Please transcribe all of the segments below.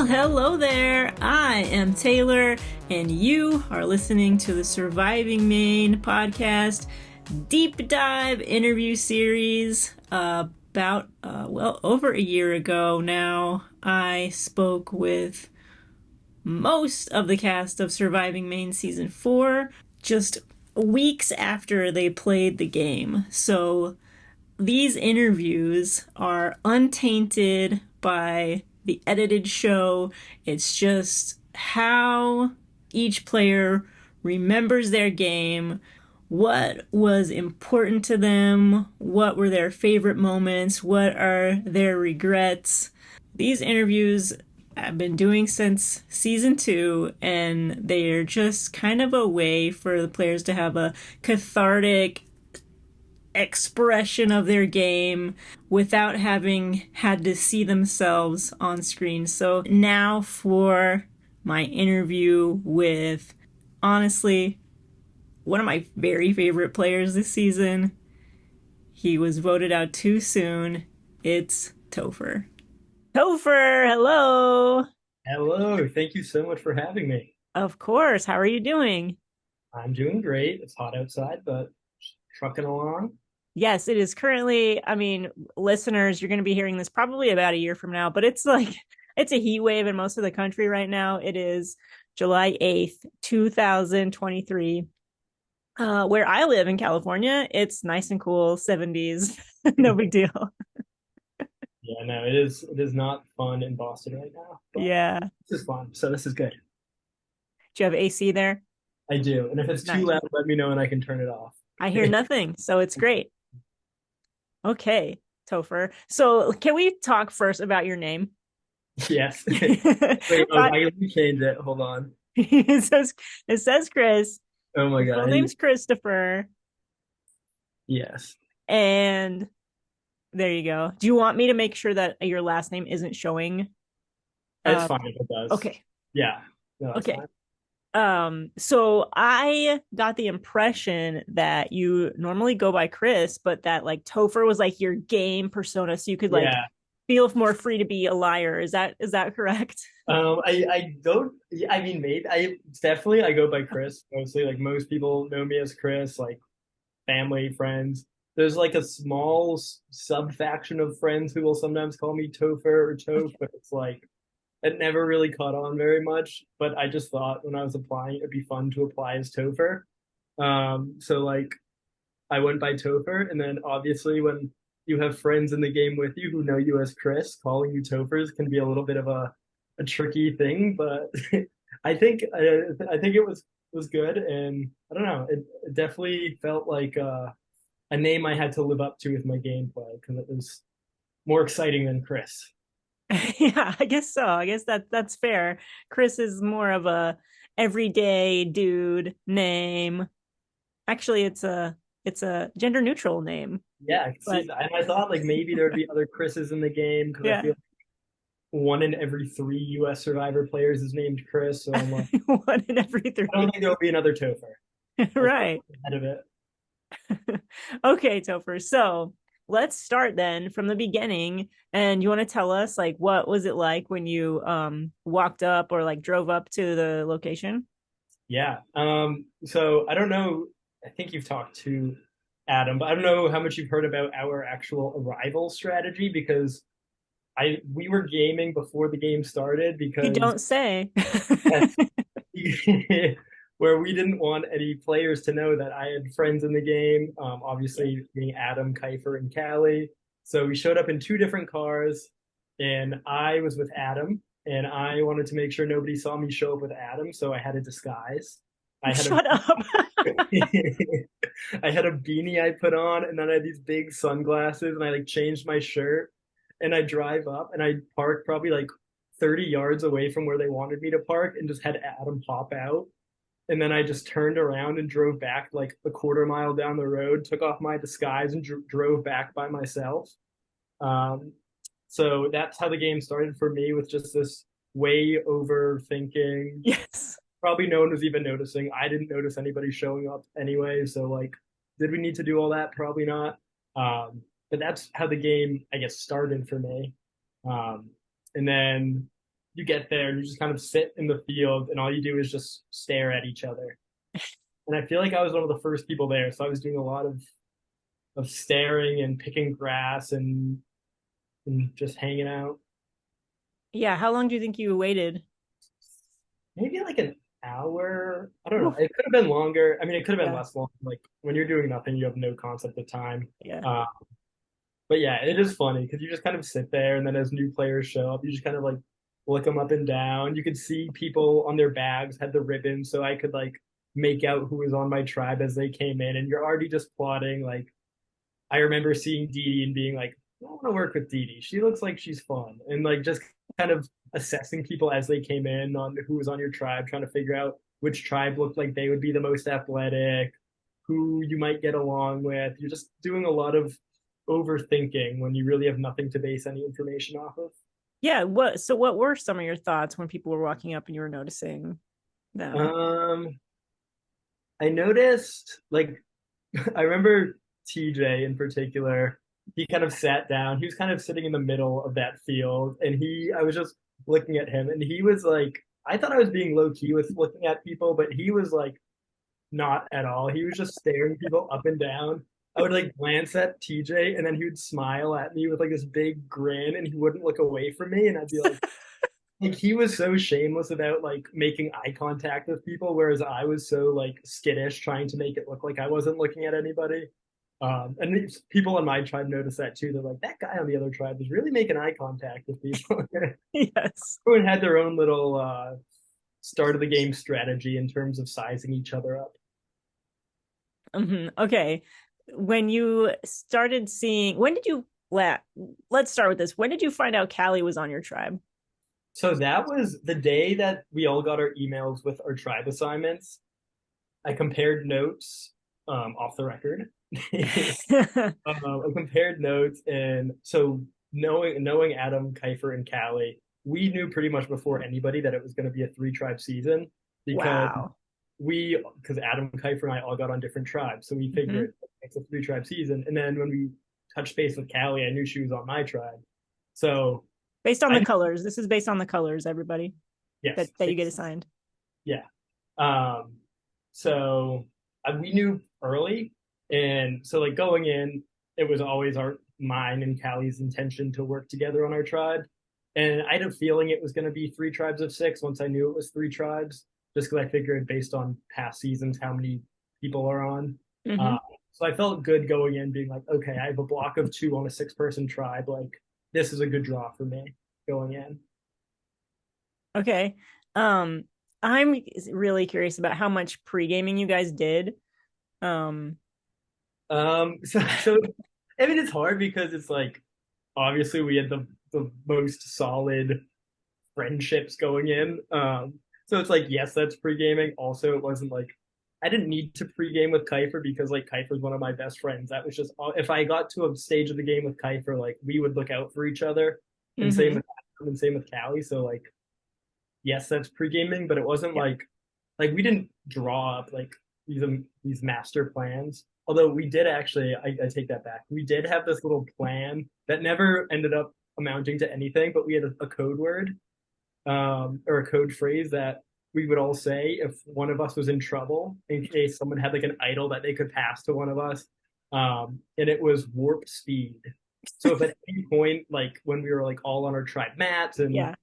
Hello there. I am Taylor, and you are listening to the Surviving Maine Podcast Deep-Dive interview series. About, over a year ago now, I spoke with most of the cast of Surviving Maine Season 4, just weeks after they played the game. So these interviews are untainted by the edited show. It's just how each player remembers their game, what was important to them, what were their favorite moments, what are their regrets. These interviews I've been doing since season 2, and they're just kind of a way for the players to have a cathartic expression of their game without having had to see themselves on screen. So now for my interview with, honestly, one of my very favorite players this season. He was voted out too soon. It's Topher. Topher, hello. Hello, thank you so much for having me. Of course. How are you doing? I'm doing great. It's hot outside, but trucking along. Yes, it is currently, listeners, you're going to be hearing this probably about a year from now, but it's a heat wave in most of the country right now. It is July 8th, 2023. Where I live in California, it's nice and cool, 70s. No big deal. Yeah, no, it is not fun in Boston right now, but Yeah. this is fun. So this is good. Do you have AC there? I do. And if it's too Nice. loud, let me know and I can turn it off. I hear nothing, so it's great. Okay, Topher. So can we talk first about your name? Yes. Wait, oh, Uh, I can change it. Hold on. it says Chris. Oh my Your God. full name's Christopher, Yes. and there you go. Do you want me to make sure that your last name isn't showing? It's Uh, fine if it does. okay, Yeah. No, that's okay. fine. So I got the impression that you normally go by Chris, but that like Topher was like your game persona, so you could like Yeah. feel more free to be a liar. Is that correct? I don't. I mean, maybe I go by Chris mostly. Like most people know me as Chris. Like family, friends. There's like a small sub faction of friends who will sometimes call me Topher or Toph, Okay. but it's like it never really caught on very much. But I just thought when I was applying, it'd be fun to apply as Topher. So like I went by Topher, and then obviously when you have friends in the game with you who know you as Chris, calling you Tophers can be a little bit of a tricky thing. But I think it was good, and I don't know, it definitely felt like a name I had to live up to with my gameplay because it was more exciting than Chris. Yeah, I guess so. I guess that's fair. Chris is more of a everyday dude name. Actually, it's a gender neutral name, Yeah, see, but and I thought like maybe there'd be other Chris's in the game because I yeah, feel like one in every three U.S. Survivor players is named Chris. So I'm like, one in every I don't three. think there'll be another Topher. That's Right. ahead of it. Okay, Topher. So let's start then from the beginning. And you want to tell us like what was it like when you walked up or like drove up to the location? Yeah. So I don't know. I think you've talked to Adam, but I don't know how much you've heard about our actual arrival strategy because I we were gaming before the game started You because don't say. where we didn't want any players to know that I had friends in the game. Obviously, being Adam, Kiefer, and Callie. So we showed up in two different cars, and I was with Adam, and I wanted to make sure nobody saw me show up with Adam, so I had a disguise. I had a Shut up. I had a beanie I put on, and then I had these big sunglasses, and I like changed my shirt, and I drive up, and I parked probably like 30 yards away from where they wanted me to park, and just had Adam pop out. And then I just turned around and drove back like a quarter mile down the road, took off my disguise, and drove back by myself. Um, so that's how the game started for me with just this way overthinking. Yes. Probably no one was even noticing. I didn't notice anybody showing up anyway. So like, did we need to do all that? Probably not. But that's how the game, I guess, started for me. And then, you get there and you just kind of sit in the field and all you do is just stare at each other. And I feel like I was one of the first people there, so I was doing a lot of staring and picking grass and just hanging out. Yeah, how long do you think you waited? Maybe like an hour. I don't know. Oof. It could have been longer. I mean, it could have been Yeah, less long. Like when you're doing nothing, you have no concept of time. yeah. Uh, but yeah, it is funny because you just kind of sit there, and then as new players show up, you just kind of like look them up and down. You could see people on their bags had the ribbon, so I could like make out who was on my tribe as they came in, and you're already just plotting. Like I remember seeing Dee Dee and being like, I want to work with Dee Dee. She looks like she's fun, and like just kind of assessing people as they came in on who was on your tribe, trying to figure out which tribe looked like they would be the most athletic, who you might get along with. You're just doing a lot of overthinking when you really have nothing to base any information off of. Yeah, what were some of your thoughts when people were walking up and you were noticing them? Um, I noticed like I remember TJ in particular. He kind of sat down. He was kind of sitting in the middle of that field, and I was just looking at him, and he was like, I thought I was being low key with looking at people, but he was like, not at all. He was just staring people up and down. I would like glance at TJ, and then he would smile at me with like this big grin, and he wouldn't look away from me, and I'd be like he was so shameless about like making eye contact with people, whereas I was so like skittish trying to make it look like I wasn't looking at anybody. And people on my tribe noticed that too. They're like, that guy on the other tribe is really making eye contact with people. Yes. Everyone had their own little start of the game strategy in terms of sizing each other up. Okay. When you started seeing, when did you let's start with this. When did you find out Callie was on your tribe? So that was the day that we all got our emails with our tribe assignments. I compared notes off the record. I compared notes, and so knowing Adam, Kiefer, and Callie, we knew pretty much before anybody that it was going to be a three tribe season because Wow. because Adam, Kiefer, and I all got on different tribes, so we Hmm. figured it's a three tribe season. And then when we touched base with Callie, I knew she was on my tribe, so Based on the I colors. This is based on the colors, everybody, yes, that you get assigned. yeah. Um, so we knew early, and so like going in, it was always mine and Callie's intention to work together on our tribe. And I had a feeling it was going to be three tribes of six once I knew it was three tribes, just because I figured based on past seasons how many people are on. Hmm. Uh, so I felt good going in, being like, okay, I have a block of two on a six-person tribe. Like this is a good draw for me going in. Okay. Um, I'm really curious about how much pre-gaming you guys did. Um, So I mean, it's hard because it's like obviously we had the most solid friendships going in. So it's like yes, that's pre gaming. Also, it wasn't like I didn't need to pre game with Kiefer because like Kiefer's one of my best friends. That was just if I got to a stage of the game with Kiefer, like we would look out for each other, and same mhm. with Adam and same with Callie. So like yes, that's pre gaming, but it wasn't Yeah. like we didn't draw up like these master plans. Although we did actually, I take that back. We did have this little plan that never ended up amounting to anything, but we had a code word or a code phrase that we would all say if one of us was in trouble in case someone had like an idol that they could pass to one of us. And it was warp speed. So if at any point, like when we were like all on our tribe mats and Yeah.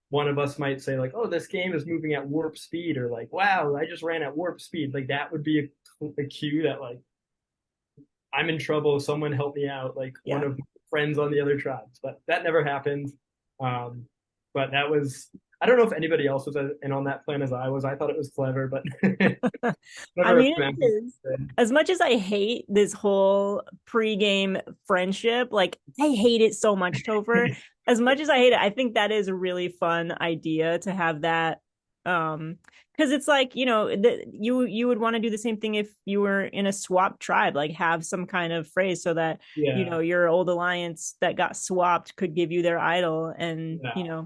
one of us might say like, "Oh, this game is moving at warp speed," or like, "Wow, I just ran at warp speed." Like that would be a cue that like I'm in trouble. Someone help me out. Like one Yeah. of my friends on the other tribes, but that never happened. Um, but that was I don't know if anybody else was in on that plan as I was. I thought it was clever, but I never mean, it is. As much as I hate this whole pre-game friendship, like I hate it so much, Topher. As much as I hate it, I think that is a really fun idea to have that. Because it's like, you would want to do the same thing if you were in a swap tribe, like have some kind of phrase so that, Yeah, your old alliance that got swapped could give you their idol and, yeah.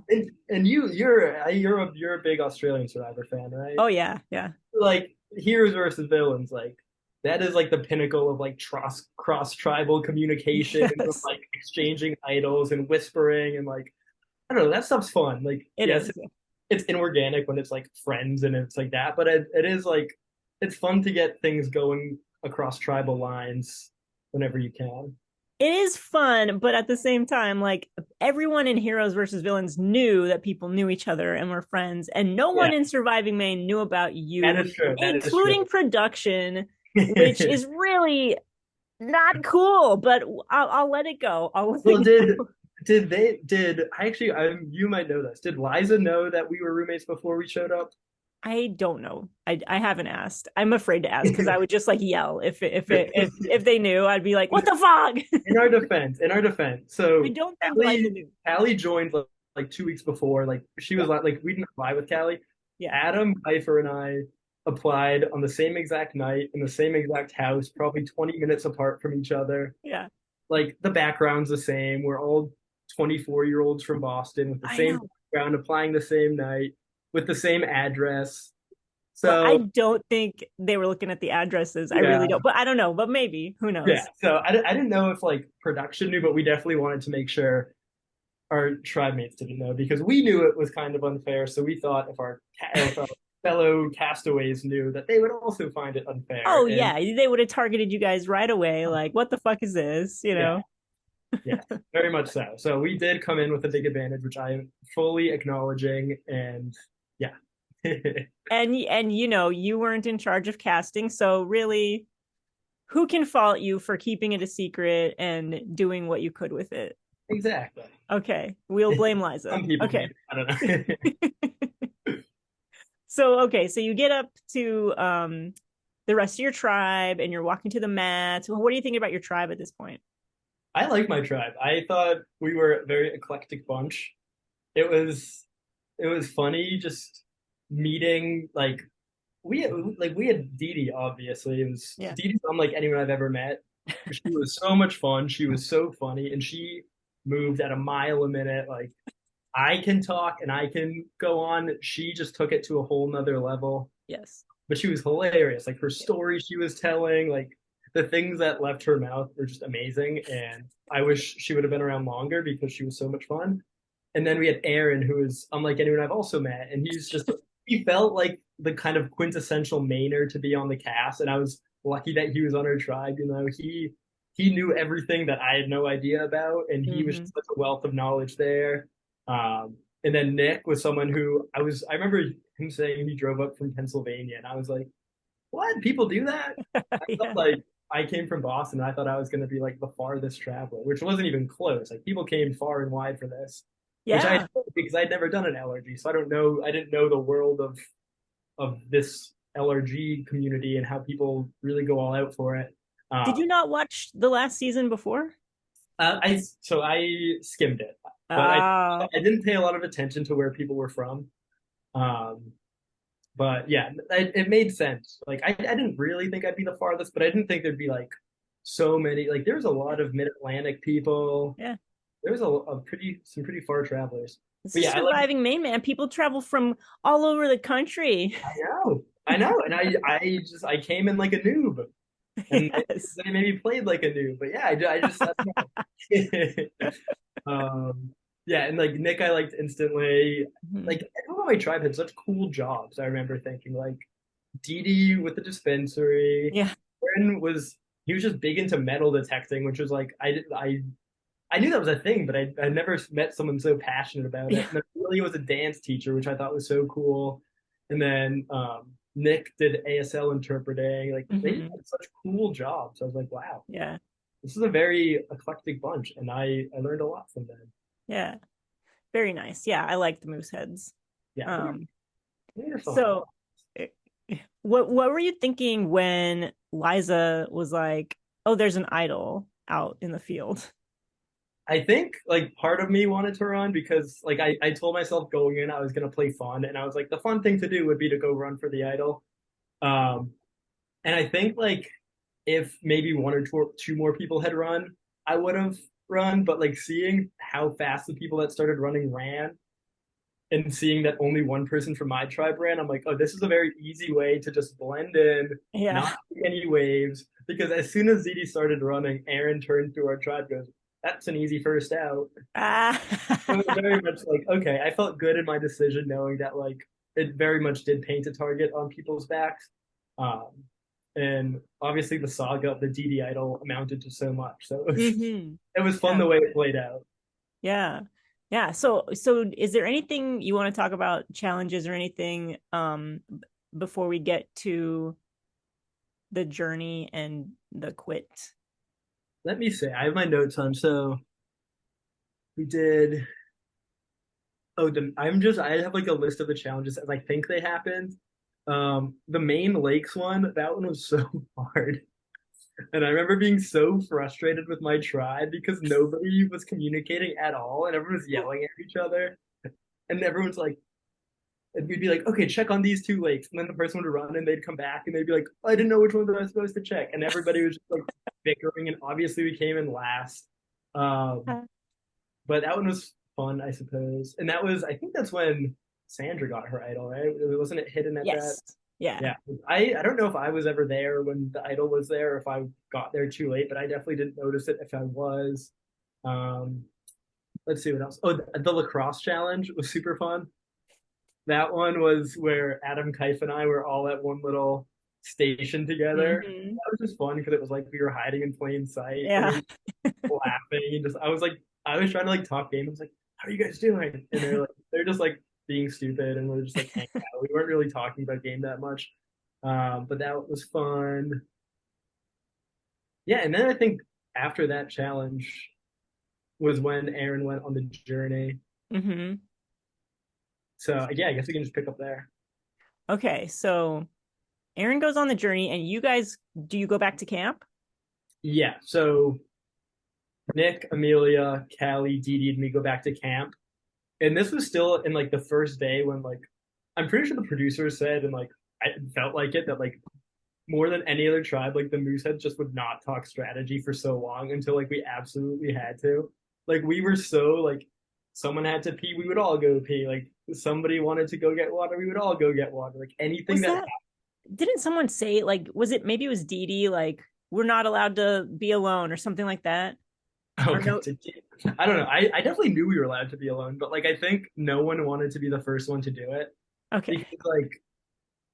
And you're a big Australian Survivor fan, right? oh yeah, yeah. Like heroes versus villains, like that is like the pinnacle of like cross tribal communication and Yes. like exchanging idols and whispering and like I don't know, that stuff's fun. Like, It yes, is. it's inorganic when it's like friends and it's like that, but it is like it's fun to get things going across tribal lines whenever you can. It is fun, but at the same time, like everyone in Heroes versus Villains knew that people knew each other and were friends, and no Yeah, one in Surviving Maine knew about that you, is true. That is including production, which is really not cool. But I'll let it go. I'll let Well, it go. did I actually you might know this. Did Liza know that we were roommates before we showed up? I don't know. I haven't asked. I'm afraid to ask because I would just like yell if they knew. I'd be like, "What the fuck?" In our defense. I So don't think Liza knew. Callie joined like 2 weeks before. Like she was Yeah, like we didn't apply with Callie. yeah, Adam, Pfeiffer, and I applied on the same exact night in the same exact house, probably 20 minutes apart from each other. yeah. Like the background's the same. We're all 24-year-olds from Boston with the I same know. background, applying the same night with the same address. But I So don't think they were looking at the addresses. I really yeah, don't. But I don't know. But maybe. Who yeah. knows? So I didn't know if like production knew, but we definitely wanted to make sure our tribe mates didn't know because we knew it was kind of unfair. So we thought if our fellow castaways knew that they would also find it unfair. Oh And yeah, they would have targeted you guys right away. Like, what the fuck is this? You yeah, know? yeah, very much so. So we did come in with a big advantage, which I am fully acknowledging. And yeah, And you know, you weren't in charge of casting, so really, who can fault you for keeping it a secret and doing what you could with it? exactly. Okay, we'll blame Liza. Some people Okay. maybe. I don't know. So okay, so you get up to the rest of your tribe and you're walking to the mat. What are you thinking about your tribe at this point? I like my tribe. I thought we were a very eclectic bunch. It was it was funny just meeting we had Dee Dee, obviously. It was Yeah. Dee Dee's unlike anyone I've ever met. She was so much fun. She was so funny, and she moved at a mile a minute. Like I can talk and I can go on. She just took it to a whole nother level. Yes. But she was hilarious. Like her story she was telling, like the things that left her mouth were just amazing. And I wish she would have been around longer because she was so much fun. And then we had Aaron, who is unlike anyone I've also met, and he felt like the kind of quintessential Mainer to be on the cast, and I was lucky that he was on our tribe. You know, he knew everything that I had no idea about, and he was Mm-hmm. just such a wealth of knowledge there. And then Nick was someone who I remember him saying he drove up from Pennsylvania, and I was like, what? People do that? I felt Yeah. like I came from Boston, and I thought I was going to be like the farthest traveler, which wasn't even close. Like people came far and wide for this, which I Yeah. because I'd never done an LRG, so I don't know. I didn't know the world of this LRG community and how people really go all out for it. Did Um, you not watch the last season before? I skimmed it, but Ah, I didn't pay a lot of attention to where people were from. Um, but yeah, it made sense. Like I didn't really think I'd be the farthest, but I didn't think there'd be like so many. Like there's a lot of Mid-Atlantic people. yeah. There's a pretty some pretty far travelers. This But is yeah, I like surviving Maine, man. People travel from all over the country. I know, and I came in like a noob, and Yes. they maybe played like a noob. But yeah, I just yeah, and like Nick, I liked instantly. Mhm. Like everyone on my tribe had such cool jobs. I remember thinking like Dee Dee with the dispensary. Yeah. Aaron was he was just big into metal detecting, which was like I knew that was a thing, but I never met someone so passionate about it. Yeah. And then Willie was a dance teacher, which I thought was so cool. And then Nick did ASL interpreting. Like they Hmm. had such cool jobs. I was like, wow, Yeah. this is a very eclectic bunch, and I learned a lot from them. Yeah. Very nice. Yeah, I like the moose heads. Yeah, Um, they're fun. so eh, what were you thinking when Liza was like, "Oh, there's an idol out in the field"? I think like part of me wanted to run because like I told myself going in I was gonna play fun, and I was like the fun thing to do would be to go run for the idol. Um, and I think like if maybe one or two more people had run, I would have run. But like seeing how fast the people that started running ran and seeing that only one person from my tribe ran, I'm like, oh, this is a very easy way to just blend in, Yeah. not make any waves. Because as soon as ZD started running, Aaron turned to our tribe, goes, that's an easy first out. Ah. It was very much like, okay, I felt good in my decision knowing that like it very much did paint a target on people's backs. Um, and obviously the saga of the DD idol amounted to so much. So Hmm. it was fun Yeah. the way it played out. Yeah. Yeah. So is there anything you want to talk about, challenges or anything, before we get to the journey and the quit? Let me see. I have my notes on. So we did. Oh, I have like a list of the challenges as I think they happened. The main lakes one, that one was so hard. And I remember being so frustrated with my tribe because nobody was communicating at all and everyone was yelling at each other. And everyone's like, and we'd be like, okay, check on these two lakes. And then the person would run and they'd come back and they'd be like, I didn't know which one I was supposed to check. And everybody was just like bickering. And obviously we came in last. Um, but that one was fun, I suppose. And that was, I think that's when Sandra got her idol, right? Wasn't it hidden at that? Yes. Yeah. Yeah. I don't know if I was ever there when the idol was there, or if I got there too late, but I definitely didn't notice it if I was. Um, let's see what else. Oh, the lacrosse challenge was super fun. That one was where Adam Keif and I were all at one little station together. Hmm. That was just fun because it was like we were hiding in plain sight and we Yeah. were laughing and just I was trying to like talk game. I was like, "How are you guys doing?" And they're just like being stupid and we're just like hanging out. We weren't really talking about game that much, but that was fun. Yeah, and then I think after that challenge was when Aaron went on the journey. Hmm. So yeah, I guess we can just pick up there. Okay. So Aaron goes on the journey, and you guys, do you go back to camp? Yeah, so Nick, Amelia, Callie, Dee Dee, and me go back to camp. And this was still in like the first day when like I'm pretty sure the producers said and like I felt like it that like more than any other tribe, like the Mooseheads just would not talk strategy for so long until like we absolutely had to. Like we were so like someone had to pee, we would all go pee. Like somebody wanted to go get water, we would all go get water. Like anything Was that that, didn't someone say, like, was it, maybe it was Dee Dee, like, we're not allowed to be alone or something like that? oh, Or no? I don't know. I definitely knew we were allowed to be alone, but like I think no one wanted to be the first one to do it Okay. because like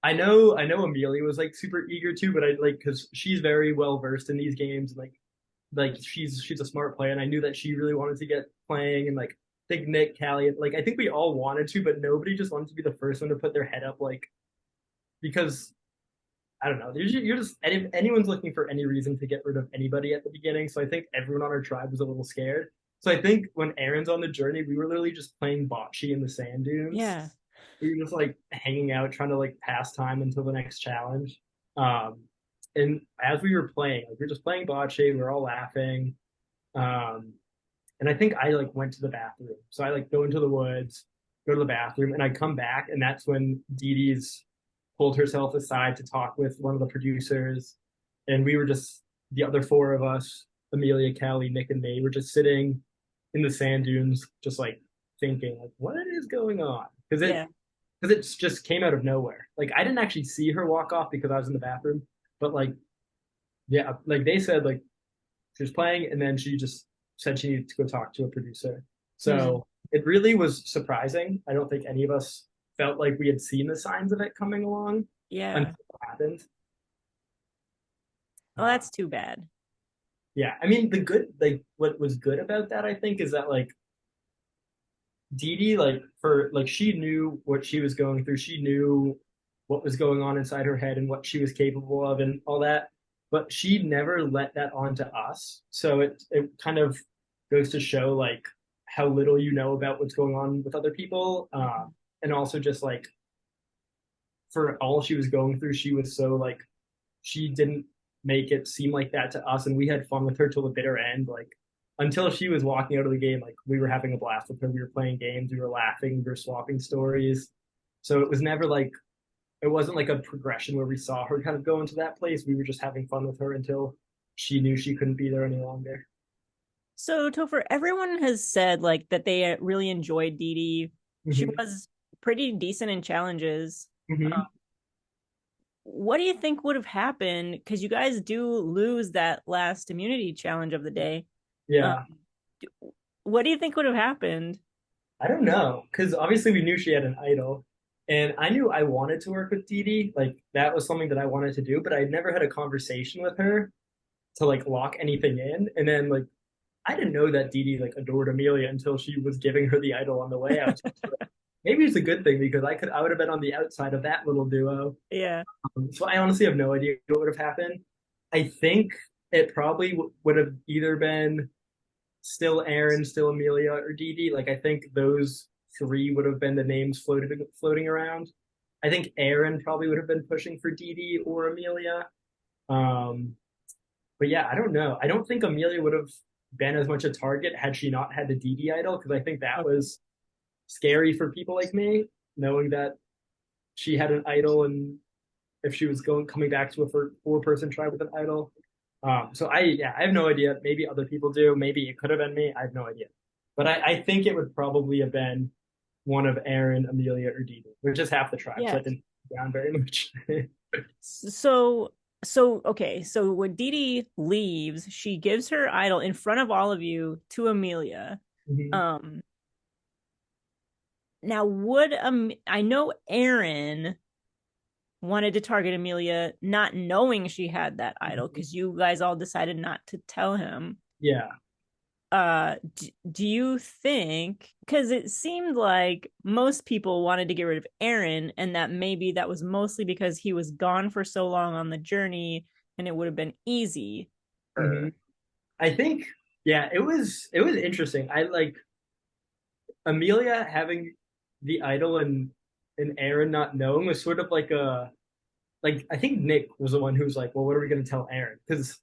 I know Amelia was like super eager to, but I like because she's very well versed in these games and like she's a smart player, and I knew that she really wanted to get playing, and like I think Nick, Callie, like I think we all wanted to, but nobody just wanted to be the first one to put their head up, like because I don't know, you're just if anyone's looking for any reason to get rid of anybody at the beginning, so I think everyone on our tribe was a little scared. So I think when Aaron's on the journey, we were literally just playing bocce in the sand dunes. Yeah. We were just like hanging out, trying to like pass time until the next challenge. Um, and as we were playing, like we were just playing bocce, we were all laughing. Um, and I think I like went to the bathroom. So I like go into the woods, go to the bathroom, and I come back, and that's when Dee Dee's pulled herself aside to talk with one of the producers, and we were just the other four of us, Amelia, Callie, Nick, and me, were just sitting in the sand dunes, just like thinking, like, what is going on? Yeah. Because it just came out of nowhere. Like I didn't actually see her walk off because I was in the bathroom, but like yeah, like they said like she was playing and then she just said she needed to go talk to a producer. Hmm. So it really was surprising. I don't think any of us felt like we had seen the signs of it coming along until Yeah. it happened. Well, Uh, that's too bad. yeah, I mean the good like what was good about that I think is that like Dee Dee, like for like she knew what she was going through. She knew what was going on inside her head and what she was capable of and all that. But she never let that on to us. So it kind of goes to show like how little you know about what's going on with other people. And also just like for all she was going through, she was so like she didn't make it seem like that to us, and we had fun with her till the bitter end. Like until she was walking out of the game, like we were having a blast with her. We were playing games, we were laughing, we were swapping stories. So it was never like it wasn't like a progression where we saw her kind of go into that place. We were just having fun with her until she knew she couldn't be there any longer. So, Topher, everyone has said like that they really enjoyed Dee Dee. She Mm-hmm. was pretty decent in challenges. Mm-hmm. What do you think would have happened? Because you guys do lose that last immunity challenge of the day. Um, Yeah. What do you think would have happened? I don't know, because obviously we knew she had an idol, and I knew I wanted to work with Dee Dee. Like that was something that I wanted to do, but I never had a conversation with her to like lock anything in. And then like I didn't know that Dee Dee like adored Amelia until she was giving her the idol on the way out. Maybe it's a good thing because I would have been on the outside of that little duo. Yeah. So I honestly have no idea what would have happened. I think it probably would have either been still Aaron, still Amelia, or Dee Dee. Like I think those three would have been the names floating around. I think Aaron probably would have been pushing for Dee Dee or Amelia. Um, but yeah, I don't know. I don't think Amelia would have been as much a target had she not had the Dee Dee idol because I think that Okay. was scary for people like me, knowing that she had an idol and if she was coming back to a four-person tribe with an idol. So I have no idea. Maybe other people do. Maybe it could have been me. I have no idea. But I think it would probably have been one of Aaron, Amelia, or Dee Dee, which is half the tribe, so Yeah. I didn't down very much. So okay, so when Dee Dee leaves, she gives her idol in front of all of you to Amelia. Mhm. Um Now would I know Aaron wanted to target Amelia not knowing she had that idol because you guys all decided not to tell him. Yeah. Do you think, because it seemed like most people wanted to get rid of Aaron and that maybe that was mostly because he was gone for so long on the journey and it would have been easy. Mhm. I think yeah, it was interesting. I like Amelia having the idol and Aaron not knowing was sort of like a like I think Nick was the one who was like, well, what are we going to tell Aaron? Because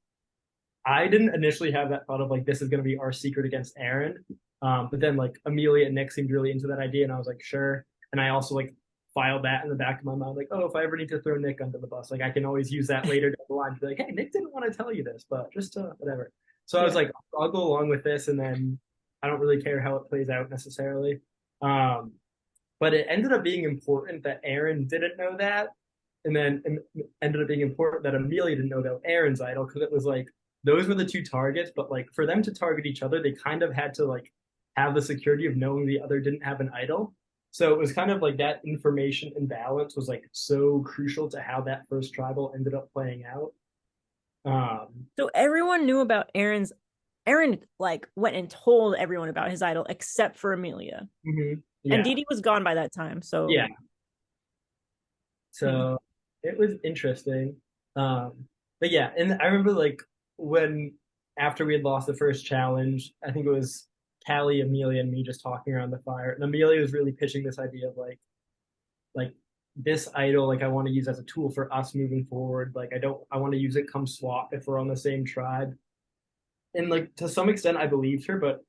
I didn't initially have that thought of like this is going to be our secret against Aaron, but then like Amelia and Nick seemed really into that idea, and I was like, sure. And I also like filed that in the back of my mind, like, oh, if I ever need to throw Nick under the bus, like I can always use that later down the line to be like, hey, Nick didn't want to tell you this, but just whatever. So I was Yeah. like, I'll go along with this, and then I don't really care how it plays out necessarily. Um, but it ended up being important that Aaron didn't know that, and then it ended up being important that Amelia didn't know that Aaron's idol because it was like those were the two targets, but like for them to target each other, they kind of had to like have the security of knowing the other didn't have an idol. So it was kind of like that information imbalance was like so crucial to how that first tribal ended up playing out. So everyone knew about Aaron like went and told everyone about his idol except for Amelia. And Yeah, Dee Dee was gone by that time. So yeah. hmm. So it was interesting. But yeah, and I remember like when after we had lost the first challenge, I think it was Callie, Amelia, and me just talking around the fire. And Amelia was really pitching this idea of like this idol, like I want to use as a tool for us moving forward. Like I want to use it come swap if we're on the same tribe. And like to some extent I believed her, but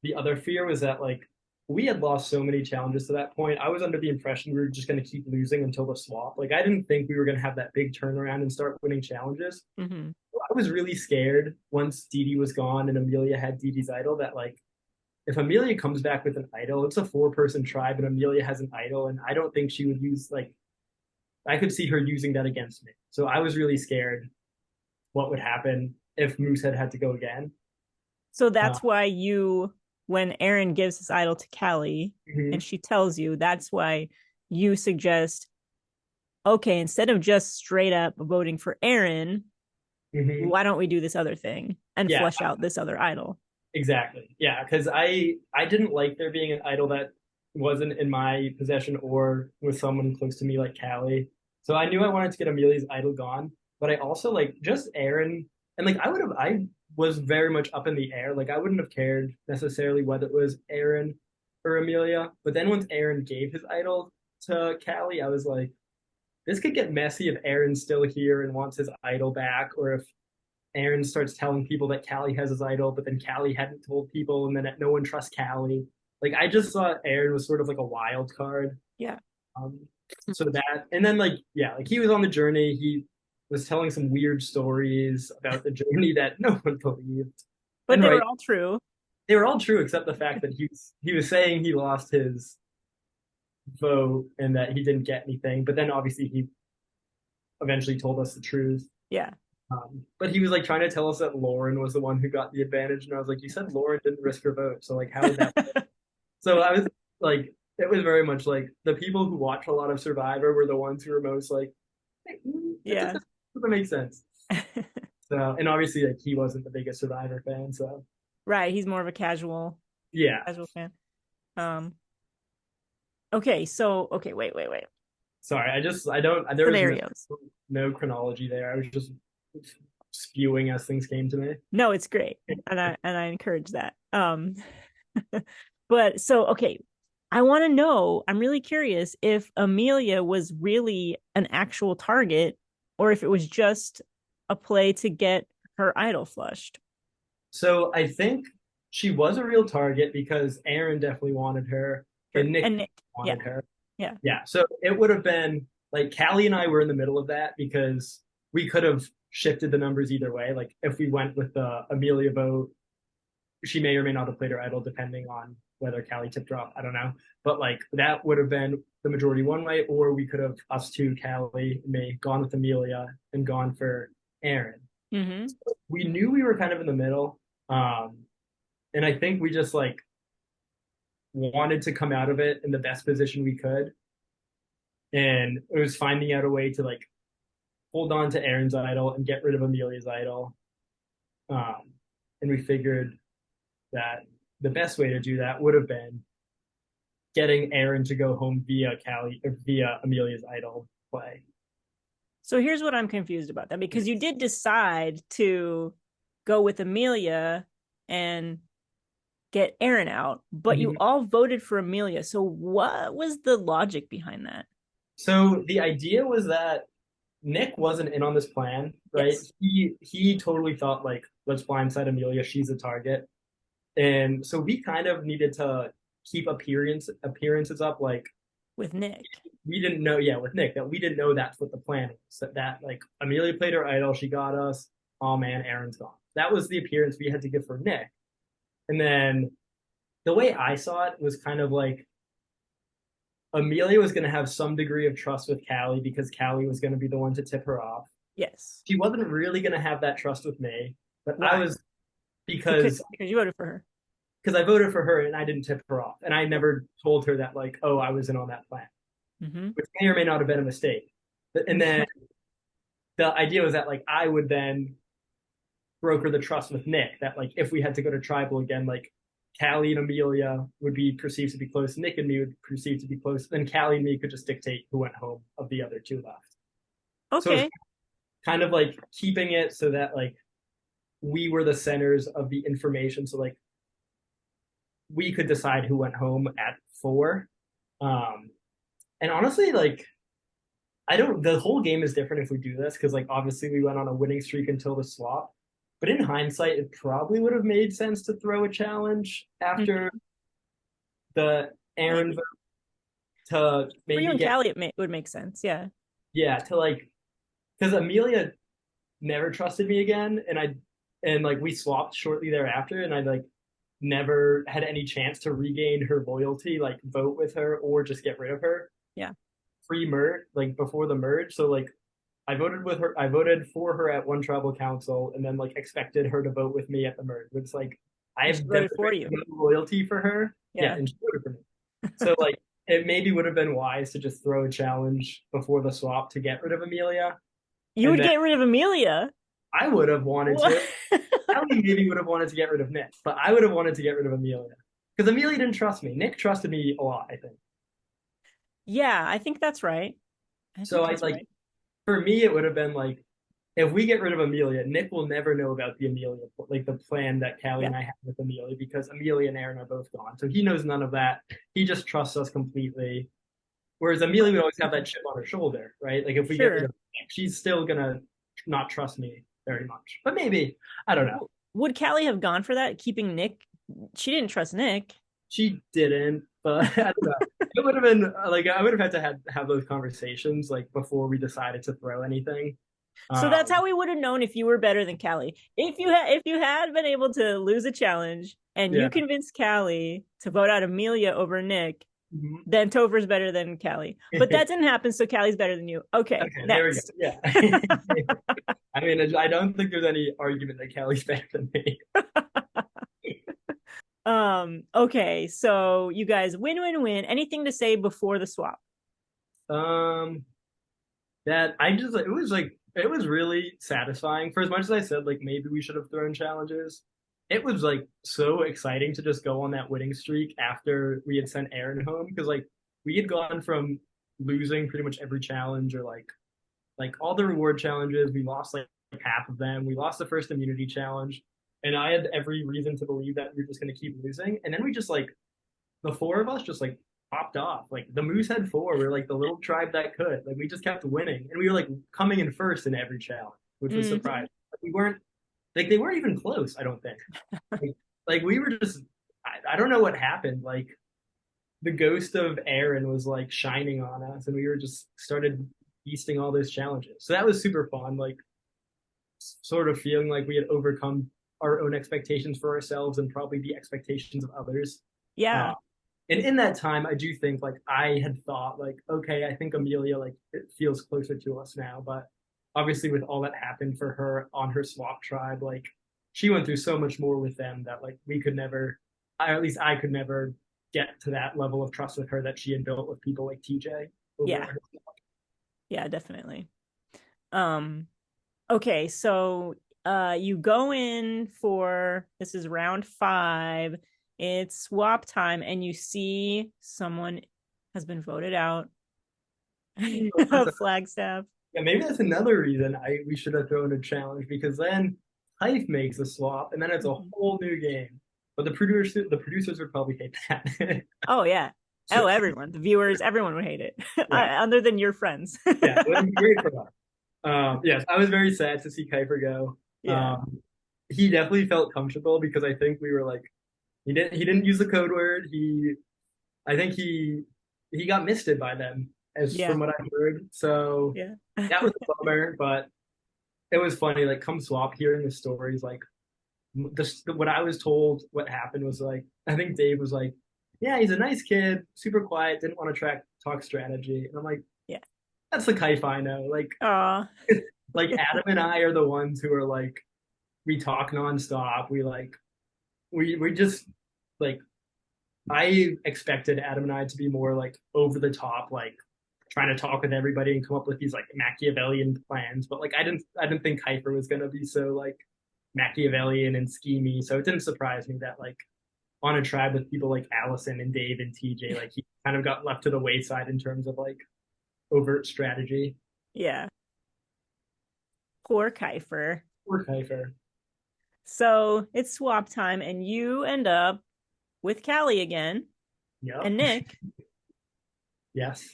the other fear was that like we had lost so many challenges to that point. I was under the impression we were just going to keep losing until the swap. Like I didn't think we were going to have that big turnaround and start winning challenges. Mm-hmm. I was really scared once Dee Dee was gone and Amelia had Dee Dee's idol that like if Amelia comes back with an idol, it's a four-person tribe and Amelia has an idol, and I don't think she would use like I could see her using that against me. So I was really scared what would happen if Moosehead had to go again. So Uh, that's why when Aaron gives his idol to Callie and mhm, she tells you, that's why you suggest, okay, instead of just straight up voting for Aaron, mhm. why don't we do this other thing and Yeah, flesh out this other idol? exactly. Yeah, because I didn't like there being an idol that wasn't in my possession or with someone close to me like Callie. So I knew I wanted to get Amelia's idol gone, but I also like just Aaron and like I was very much up in the air. Like I wouldn't have cared necessarily whether it was Aaron or Amelia. But then once Aaron gave his idol to Callie, I was like, this could get messy if Aaron's still here and wants his idol back, or if Aaron starts telling people that Callie has his idol, but then Callie hadn't told people, and then no one trusts Callie. Like I just thought Aaron was sort of like a wild card. Yeah. Um, so that, and then like yeah, like he was on the journey. He was telling some weird stories about the journey that no one believed. But And they right, were all true. they were all true except the fact that he was saying he lost his vote and that he didn't get anything. But then obviously he eventually told us the truth. Yeah. But he was like trying to tell us that Lauren was the one who got the advantage, and I was like, you said Lauren didn't risk her vote, so like, how would that? So I was like, it was very much like the people who watch a lot of Survivor were the ones who were most like, hey, Yeah. doesn't make sense. So, and obviously, like he wasn't the biggest Survivor fan, so Right. He's more of a casual yeah. fan. Okay. So, okay. Wait. Sorry, I don't. There was Scenarios. no chronology there. I was just spewing as things came to me. No, it's great, and I encourage that. But so okay, I want to know. I'm really curious if Amelia was really an actual target, or if it was just a play to get her idol flushed. So I think she was a real target because Aaron definitely wanted her, and Nick wanted her. Yeah. Yeah. So it would have been like Callie and I were in the middle of that because we could have shifted the numbers either way. Like if we went with the Amelia vote, she may or may not have played her idol depending on whether Callie tipped her off. I don't know. But like that would have been the majority one way, or we could have us two, Callie and me, gone with Amelia and gone for Aaron. Mm-hmm. So we knew we were kind of in the middle. And I think we just like wanted to come out of it in the best position we could. And it was finding out a way to like hold on to Aaron's idol and get rid of Amelia's idol. And we figured that the best way to do that would have been getting Aaron to go home via Callie or via Amelia's idol play. So here's what I'm confused about that, because you did decide to go with Amelia and get Aaron out, but you all voted for Amelia. So what was the logic behind that? So the idea was that Nick wasn't in on this plan, right? Yes. He totally thought like, let's blindside Amelia, she's a target. And so we kind of needed to keep appearances up, like with Nick. We didn't know, with Nick, that we didn't know that's what the plan was. That like Amelia played her idol, she got us. Oh man, Aaron's gone. That was the appearance we had to give for Nick. And then the way I saw it was kind of like Amelia was going to have some degree of trust with Callie because Callie was going to be the one to tip her off. Yes. She wasn't really going to have that trust with me, but Why? I was because you voted for her. Because I voted for her and I didn't tip her off. And I never told her that like, oh, I was in on that plan, which may or may not have been a mistake. And then the idea was that like I would then broker the trust with Nick that like if we had to go to tribal again, like Callie and Amelia would be perceived to be close. Nick and me would perceive to be close. Then Callie and me could just dictate who went home of the other two left. Okay. So kind of like keeping it so that like we were the centers of the information. So like we could decide who went home at 4. And honestly, like the whole game is different if we do this because like obviously we went on a winning streak until the swap. But in hindsight, it probably would have made sense to throw a challenge after the Aaron vote to maybe for you and Callie, it would make sense. Yeah. Yeah, to like because Amelia never trusted me again, and like we swapped shortly thereafter, and I like never had any chance to regain her loyalty, like vote with her or just get rid of her. Yeah. Pre-merge, like before the merge, so like I voted for her at one tribal council and then like expected her to vote with me at the merge. It's like I have voted for you. Loyalty for her. Yeah, and she voted for me. So like it maybe would have been wise to just throw a challenge before the swap to get rid of Amelia. You would get rid of Amelia? I would have wanted to. Ellie maybe would have wanted to get rid of Nick, but I would have wanted to get rid of Amelia. Because Amelia didn't trust me. Nick trusted me a lot, I think. Yeah, I think that's right. For me, it would have been like, if we get rid of Amelia, Nick will never know about the Amelia, like the plan that Callie and I have with Amelia, because Amelia and Aaron are both gone. So he knows none of that. He just trusts us completely. Whereas Amelia would always have that chip on her shoulder, right? Like if we get rid of Nick, she's still going to not trust me very much. But maybe, I don't know. Would Callie have gone for that, keeping Nick? She didn't trust Nick. She didn't, but I don't know. It would have been like I would have had to have those conversations like before we decided to throw anything. So that's how we would have known if you were better than Callie. If you had been able to lose a challenge and you convinced Callie to vote out Amelia over Nick, then Topher's better than Callie. But that didn't happen, so Callie's better than you. Okay, Okay, there we go. next. Yeah. I mean, I don't think there's any argument that Callie's better than me. Okay, so you guys win. Anything to say before the swap? Um, that I just it was really satisfying. For as much as I said like maybe we should have thrown challenges, it was like so exciting to just go on that winning streak after we had sent Aaron home because like we had gone from losing pretty much every challenge or like all the reward challenges, we lost like half of them. We lost the first immunity challenge, and I had every reason to believe that we were just going to keep losing. And then we just like the four of us just like popped off. Like the Moosehead Four, we were like the little tribe that could. Like we just kept winning, and we were like coming in first in every challenge, which was surprising. Like, we weren't like they weren't even close. I don't think. Like we were just. I don't know what happened. Like the ghost of Aaron was like shining on us, and we were just started beasting all those challenges. So that was super fun. Like sort of feeling like we had overcome our own expectations for ourselves and probably the expectations of others. Yeah. And in that time, I do think like I had thought like, okay, I think Amelia like it feels closer to us now. But obviously, with all that happened for her on her swap tribe, like she went through so much more with them that like we could never, or at least I could never get to that level of trust with her that she had built with people like TJ. Yeah. Yeah, definitely. Okay, so you go in for this is round 5. It's swap time, and you see someone has been voted out. Flagstaff. Yeah, maybe that's another reason we should have thrown a challenge because then Hype makes a swap and then it's a whole new game. But the producers would probably hate that. Oh yeah. Oh, everyone, the viewers, everyone would hate it, yeah. Other than your friends. Yeah, it would be great for us. Yes, I was very sad to see Kuiper go. Yeah. He definitely felt comfortable because I think we were like, he didn't use the code word. I think he got misted by them from what I heard. So yeah, that was a bummer, but it was funny. Like come swap, hearing the stories, like what I was told, what happened was like, I think Dave was like, yeah, he's a nice kid, super quiet, didn't want to talk strategy. And I'm like, yeah, that's the Kaif I know. Like, like Adam and I are the ones who are like, we talk nonstop. We just like, I expected Adam and I to be more like over the top, like trying to talk with everybody and come up with these like Machiavellian plans. But like, I didn't think Kuiper was going to be so like Machiavellian and schemy. So it didn't surprise me that like, on a tribe with people like Allison and Dave and TJ, like he kind of got left to the wayside in terms of like overt strategy. Yeah. Poor Kuiper. Poor Kuiper. So it's swap time, and you end up with Callie again. Yep. And Nick. Yes.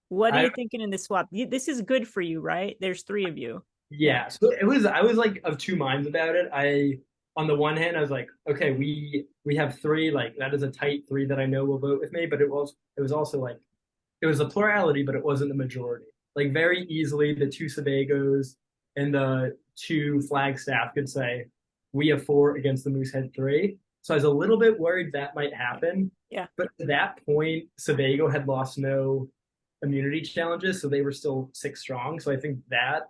What are you thinking in this swap? This is good for you, right? There's 3 of you. Yeah. So I was like of two minds about it. On the one hand, I was like, okay, we have 3, like that is a tight 3 that I know will vote with me, but it was also like it was a plurality, but it wasn't the majority. Like very easily the 2 Sebagos and the 2 Flagstaff could say, we have 4 against the Moosehead 3. So I was a little bit worried that might happen. Yeah. But at that point, Sebago had lost no immunity challenges, so they were still 6 strong. So I think that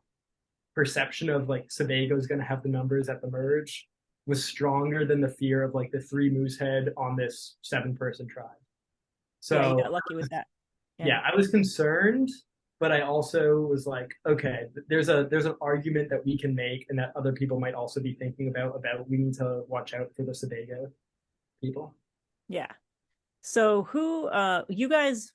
perception of like Sebago is going to have the numbers at the merge was stronger than the fear of like the 3 Moosehead on this 7-person tribe. So yeah, you got lucky with that. Yeah, I was concerned, but I also was like, okay, there's an argument that we can make and that other people might also be thinking about we need to watch out for the Sebago people. Yeah. So who you guys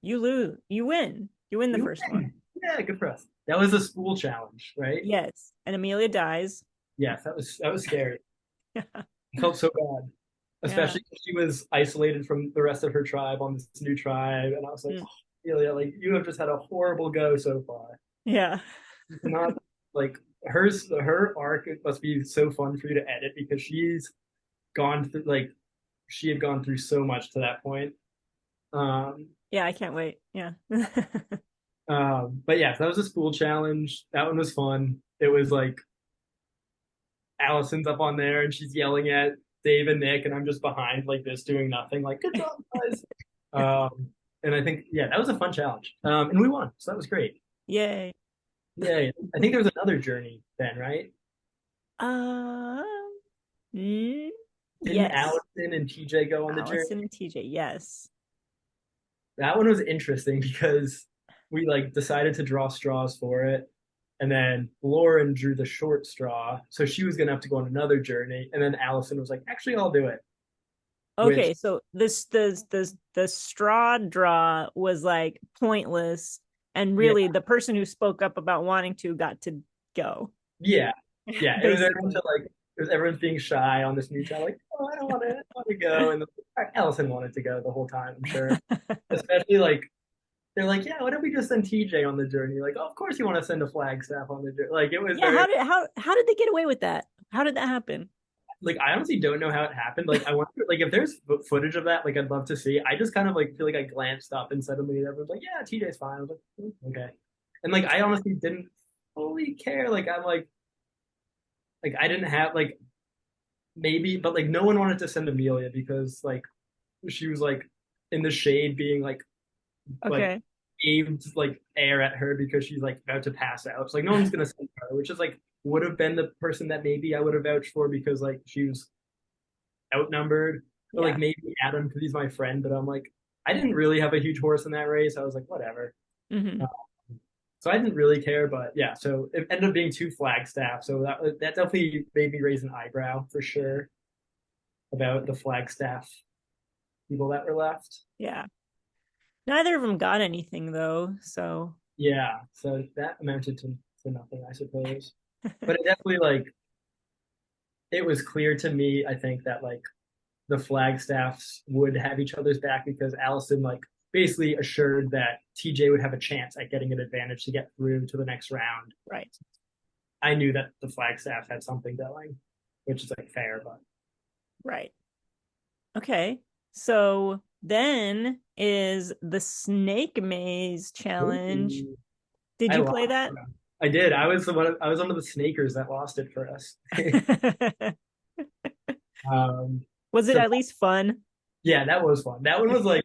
you win the first one. Yeah, good for us. That was a school challenge, right? Yes. And Amelia dies. Yes, that was scary. I felt so bad. Especially because she was isolated from the rest of her tribe on this new tribe. And I was like, Amelia, like you have just had a horrible go so far. Yeah. Not like her arc must be so fun for you to edit because she's gone through she had gone through so much to that point. Yeah, I can't wait. Yeah. But yeah, so that was a school challenge. That one was fun. It was like Allison's up on there and she's yelling at Dave and Nick, and I'm just behind like this doing nothing, like good job, guys. And I think that was a fun challenge. And we won, so that was great. Yay. Yeah, I think there was another journey then, right? Uh, mm, Didn't yes. Allison and TJ go on the journey? Allison and TJ, yes. That one was interesting because we like decided to draw straws for it. And then Lauren drew the short straw. So she was gonna have to go on another journey. And then Allison was like, actually, I'll do it. Which Okay, so the straw draw was like pointless, and yeah, really the person who spoke up about wanting to got to go. yeah. Yeah. It was everyone Basically. to like it was everyone's being shy on this new channel, like, oh, I don't want to go. And Allison wanted to go the whole time, I'm sure. Especially like they're like, yeah, what if we just send TJ on the journey? Like, oh, of course you want to send a Flagstaff on the journey. Like it was Yeah, very how did they get away with that? How did that happen? like I honestly don't know how it happened. Like I wonder like if there's footage of that, like I'd love to see. I just kind of like feel like I glanced up and suddenly everyone's like, yeah, TJ's fine. I was like, okay. And like I honestly didn't fully care. Like I'm like I didn't have like maybe, but like no one wanted to send Amelia because like she was like in the shade being like Okay. aimed like air at her because she's like about to pass out. It's like no one's gonna send her, which is like would have been the person that maybe I would have vouched for because like she was outnumbered. Or like Yeah. maybe Adam because he's my friend, but I'm like I didn't really have a huge horse in that race. I was like whatever. Hmm. Uh, so I didn't really care, but yeah. So it ended up being two Flagstaff. So that definitely made me raise an eyebrow for sure about the Flagstaff people that were left. Yeah. Neither of them got anything though, so Yeah, so that amounted to nothing, I suppose. But it definitely like it was clear to me, I think, that like the Flagstaffs would have each other's back because Allison like basically assured that TJ would have a chance at getting an advantage to get through to the next round. right. I knew that the Flagstaffs had something going, which is like fair, but Right. Okay. So then is the Snake Maze challenge. ooh, Did I you lost. play that? I did. I was one of the snakers that lost it for us. Was it So at least fun? yeah, that was fun. That one was like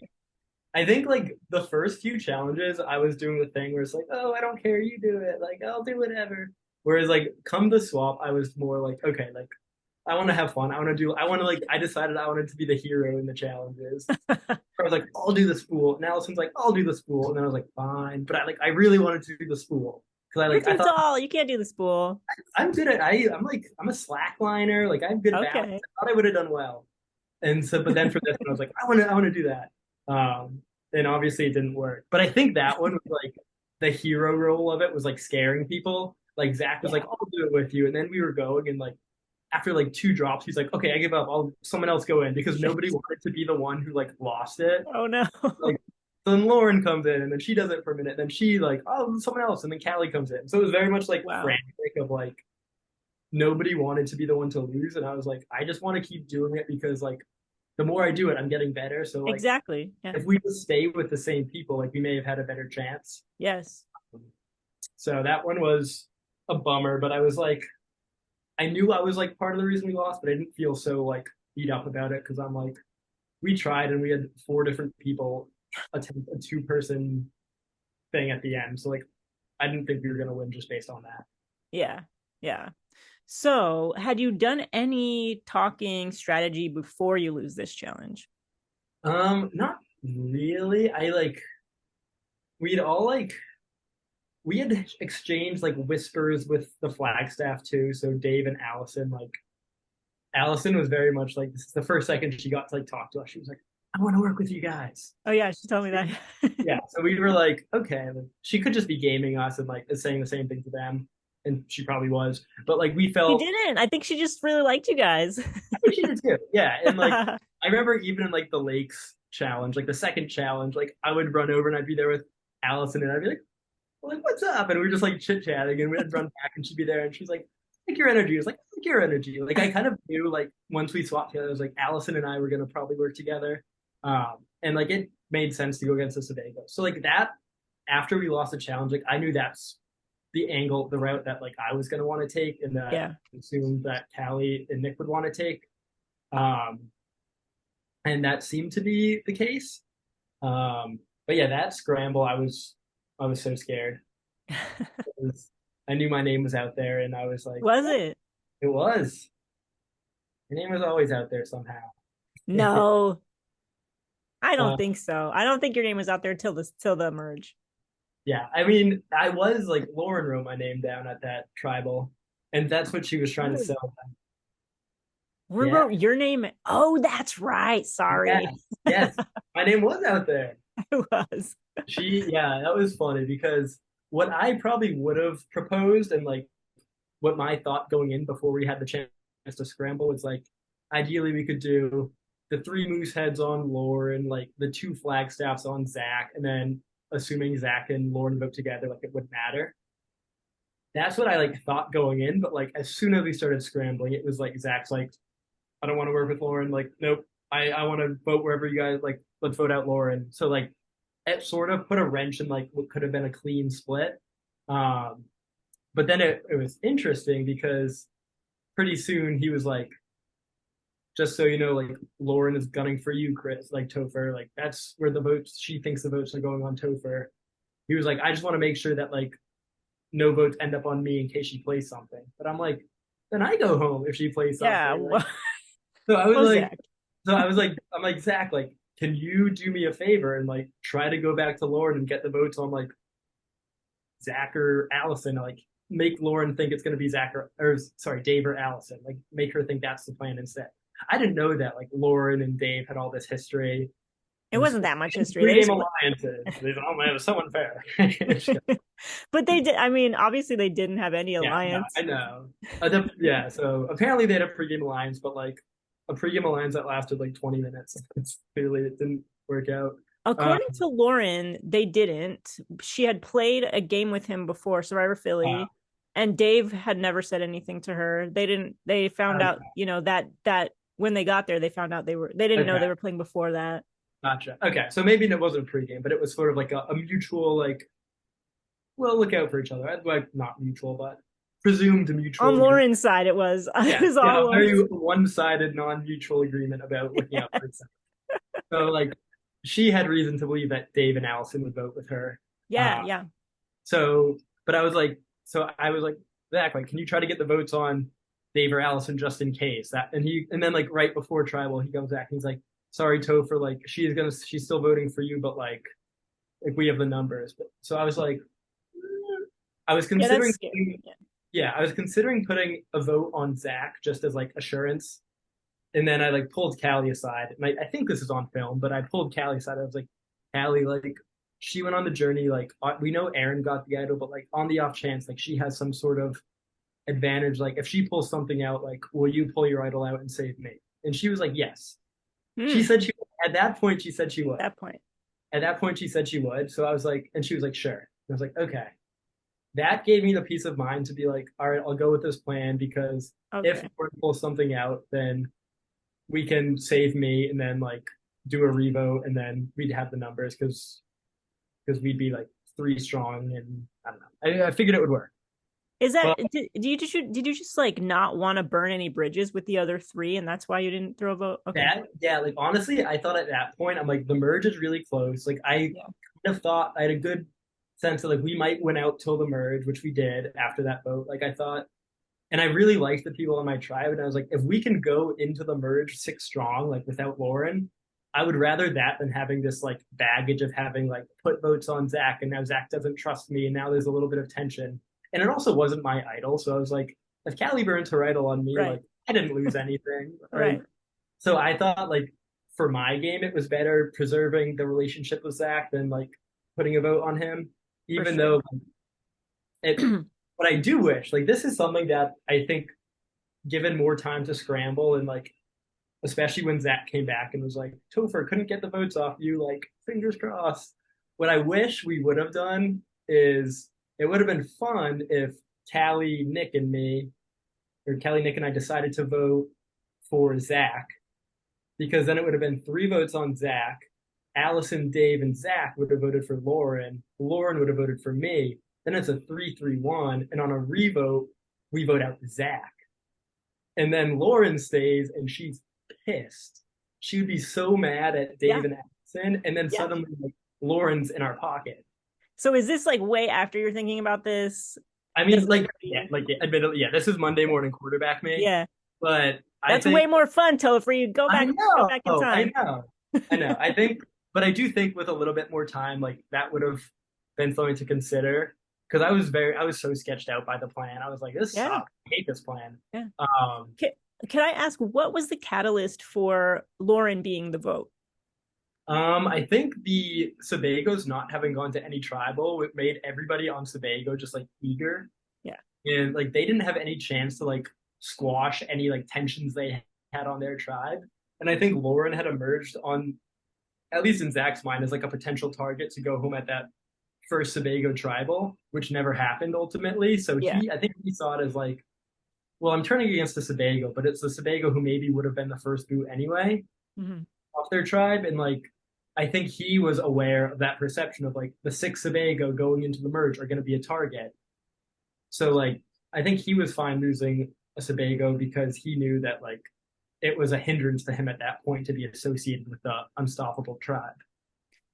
I think like the first few challenges, I was doing the thing where it's like, oh, I don't care, you do it. Like I'll do whatever. Whereas like come the swap, I was more like, okay, like I want to have fun. I want to like. I decided I wanted to be the hero in the challenges. I was like, I'll do the spool. And Allison's like, I'll do the spool. And then I was like, fine. But I really wanted to do the spool because You're I too thought tall. You can't do the spool. I'm good at I'm like I'm a slackliner. Like I have good balance. Okay. I thought I would have done well. And so, but then for this one, I was like, I want to do that. And obviously it didn't work. But I think that one was like the hero role of it was like scaring people. Like Zach was Yeah. like, I'll do it with you. And then we were going and like after like two drops, he's like, okay, I give up. I'll someone else go in because Shit. nobody wanted to be the one who like lost it. Oh no. Like so then Lauren comes in and then she does it for a minute. And then she like, oh, someone else. And then Callie comes in. So it was very much like Wow. frantic of like nobody wanted to be the one to lose. And I was like, I just want to keep doing it because like the more I do it, I'm getting better. So like Exactly. Yeah. if we just stay with the same people, like we may have had a better chance. Yes. So that one was a bummer, but I was like, I knew I was like part of the reason we lost, but I didn't feel so like beat up about it because I'm like, we tried and we had four different people attempt a two-person thing at the end. So like, I didn't think we were gonna win just based on that. Yeah. Yeah. So, had you done any talking strategy before you lose this challenge? Not really. I like we'd all like we had exchanged like whispers with the Flagstaff too. So Dave and Allison, like Allison was very much like this is the first second she got to like talk to us. She was like, I want to work with you guys. Oh yeah, she told me that. Yeah. So we were like, okay, like, she could just be gaming us and like saying the same thing to them. And she probably was. But like we She felt didn't. I think she just really liked you guys. I think she did too. Yeah. And like I remember even in like the lakes challenge, like the second challenge, like I would run over and I'd be there with Allison and I'd be like, what's up? And we were just like chit chatting and we'd run back and she'd be there and she's like your energy. I was like your energy. Like I kind of knew like once we swapped together, it was like Allison and I were gonna probably work together. And like it made sense to go against the Sebago. So like that after we lost the challenge, like I knew that's the angle, the route that like I was gonna want to take and that Yeah. I assumed that Callie and Nick would want to take. Um, and that seemed to be the case. But yeah, that scramble, I was so scared. I knew my name was out there, and I was like, Was it? it was. Your name was always out there somehow. No, I don't Uh, think so. I don't think your name was out there till the merge. yeah, I mean, I was like Lauren wrote my name down at that tribal, and that's what she was trying to sell. We Yeah, wrote your name. Oh, that's right. yes, Sorry. yes, my name was out there. It was. Yeah, that was funny because what I probably would have proposed and like what my thought going in before we had the chance to scramble was like, ideally we could do the three moose heads on Lauren, like the two flagstaffs on Zach, and then assuming Zach and Lauren vote together, like it would matter. That's what I like thought going in, but like as soon as we started scrambling, it was like Zach's like, I don't want to work with Lauren. Like, nope, I want to vote wherever you guys like. Let's vote out Lauren. So like, it sort of put a wrench in like what could have been a clean split. Um, but then it was interesting because pretty soon he was like, just so you know, like Lauren is gunning for you, Chris, like Topher. Like that's where the votes she thinks the votes are going on Topher. He was like, I just want to make sure that like no votes end up on me in case she plays something. But I'm like, then I go home if she plays something. Yeah. Like, so I was Well, like, Zach. I'm like, Zach, like, can you do me a favor and like try to go back to Lauren and get the votes on like Zach or Allison? Like, make Lauren think it's going to be Zach or sorry, Dave or Allison. Like, make her think that's the plan instead. I didn't know that like Lauren and Dave had all this history. It wasn't that much history. They Three-game just, alliances. Oh man, it was so unfair. but they did. I mean, obviously they didn't have any Yeah, no, alliance. I know. Yeah, so apparently they had a pregame alliance, but like a pregame alliance that lasted like 20 minutes. It's clearly it didn't work out. According to Lauren, they didn't. She had played a game with him before, Survivor Philly, and Dave had never said anything to her. They didn't. They found out, that when they got there, they found out they didn't know they were playing before that. Gotcha. Okay, so maybe it wasn't a pregame, but it was sort of like a mutual like, well, look out for each other. Like not mutual, but presumed mutual. On Lauren's side, it was. Yeah, It was yeah, very one-sided, non-mutual agreement about looking out for each other. So like, she had reason to believe that Dave and Allison would vote with her. Yeah, yeah. So, but I was like, Zach, like, can you try to get the votes on Dave or Allison just in case that? And then like right before tribal, he comes back and he's like, sorry, Topher, like she's still voting for you, but like we have the numbers. But so I was like, I was considering, I was considering putting a vote on Zach just as like assurance. And then I like pulled Callie aside. And I think this is on film, but I pulled Callie aside. I was like, Callie, like she went on the journey. Like we know Aaron got the idol, but like on the off chance, like she has some sort of advantage. Like if she pulls something out, like will you pull your idol out and save me? And she was like, yes. She said she at that point. She said she would. At that point, she said she would. So I was like, and she was like, sure. And I was like, okay. That gave me the peace of mind to be like, all right, I'll go with this plan because if we pull something out, then we can save me and then like do a revote and then we'd have the numbers because we'd be like 3 strong and I don't know. I figured it would work. Is that did you just like not want to burn any bridges with the other 3 and that's why you didn't throw a vote? Okay. Like honestly, I thought at that point I'm like the merge is really close. Like I kind of thought I had a good sense of like we might win out till the merge, which we did after that vote. Like I thought, and I really liked the people on my tribe, and I was like, if we can go into the merge 6 strong, like without Lauren, I would rather that than having this like baggage of having like put votes on Zach, and now Zach doesn't trust me, and now there's a little bit of tension. And it also wasn't my idol, so I was like, if Callie burns her idol on me, like I didn't lose anything, right? So I thought like for my game, it was better preserving the relationship with Zach than like putting a vote on him. Even though what I do wish, like this is something that I think given more time to scramble and like, especially when Zach came back and was like, Topher couldn't get the votes off you, like fingers crossed. What I wish we would have done is it would have been fun if Callie, Nick, and I decided to vote for Zach because then it would have been 3 votes on Zach. Allison, Dave, and Zach would have voted for Lauren. Lauren would have voted for me. Then it's a 3-3-1. And on a revote, we vote out Zach. And then Lauren stays and she's pissed. She would be so mad at Yeah. Dave and Allison, and then Yeah. suddenly like Lauren's in our pocket. So is this like way after you're thinking about this? I Does mean, it like, yeah, like, admittedly, yeah, this is Monday morning quarterback me, Yeah. but I That's way think more fun, Topher. You I go back in know, I time. know, I know. I think, but I do think with a little bit more time, like that would have been something to consider because I was so sketched out by the plan. I was like, this Yeah. sucks. I hate this plan. Yeah. Um, Can I ask what was the catalyst for Lauren being the vote? I think the Sebagos not having gone to any tribal it made everybody on Sebago just like eager. Yeah. And like they didn't have any chance to like squash any like tensions they had on their tribe. And I think Lauren had emerged on, at least in Zach's mind, as like a potential target to go home at that first Sebago tribal, which never happened ultimately. So Yeah. I think he saw it as like, well, I'm turning against the Sebago, but it's the Sebago who maybe would have been the first boot anyway Mm-hmm. off their tribe. And like, I think he was aware of that perception of like the six Sebago going into the merge are going to be a target. So like, I think he was fine losing a Sebago because he knew that like it was a hindrance to him at that point to be associated with the unstoppable tribe.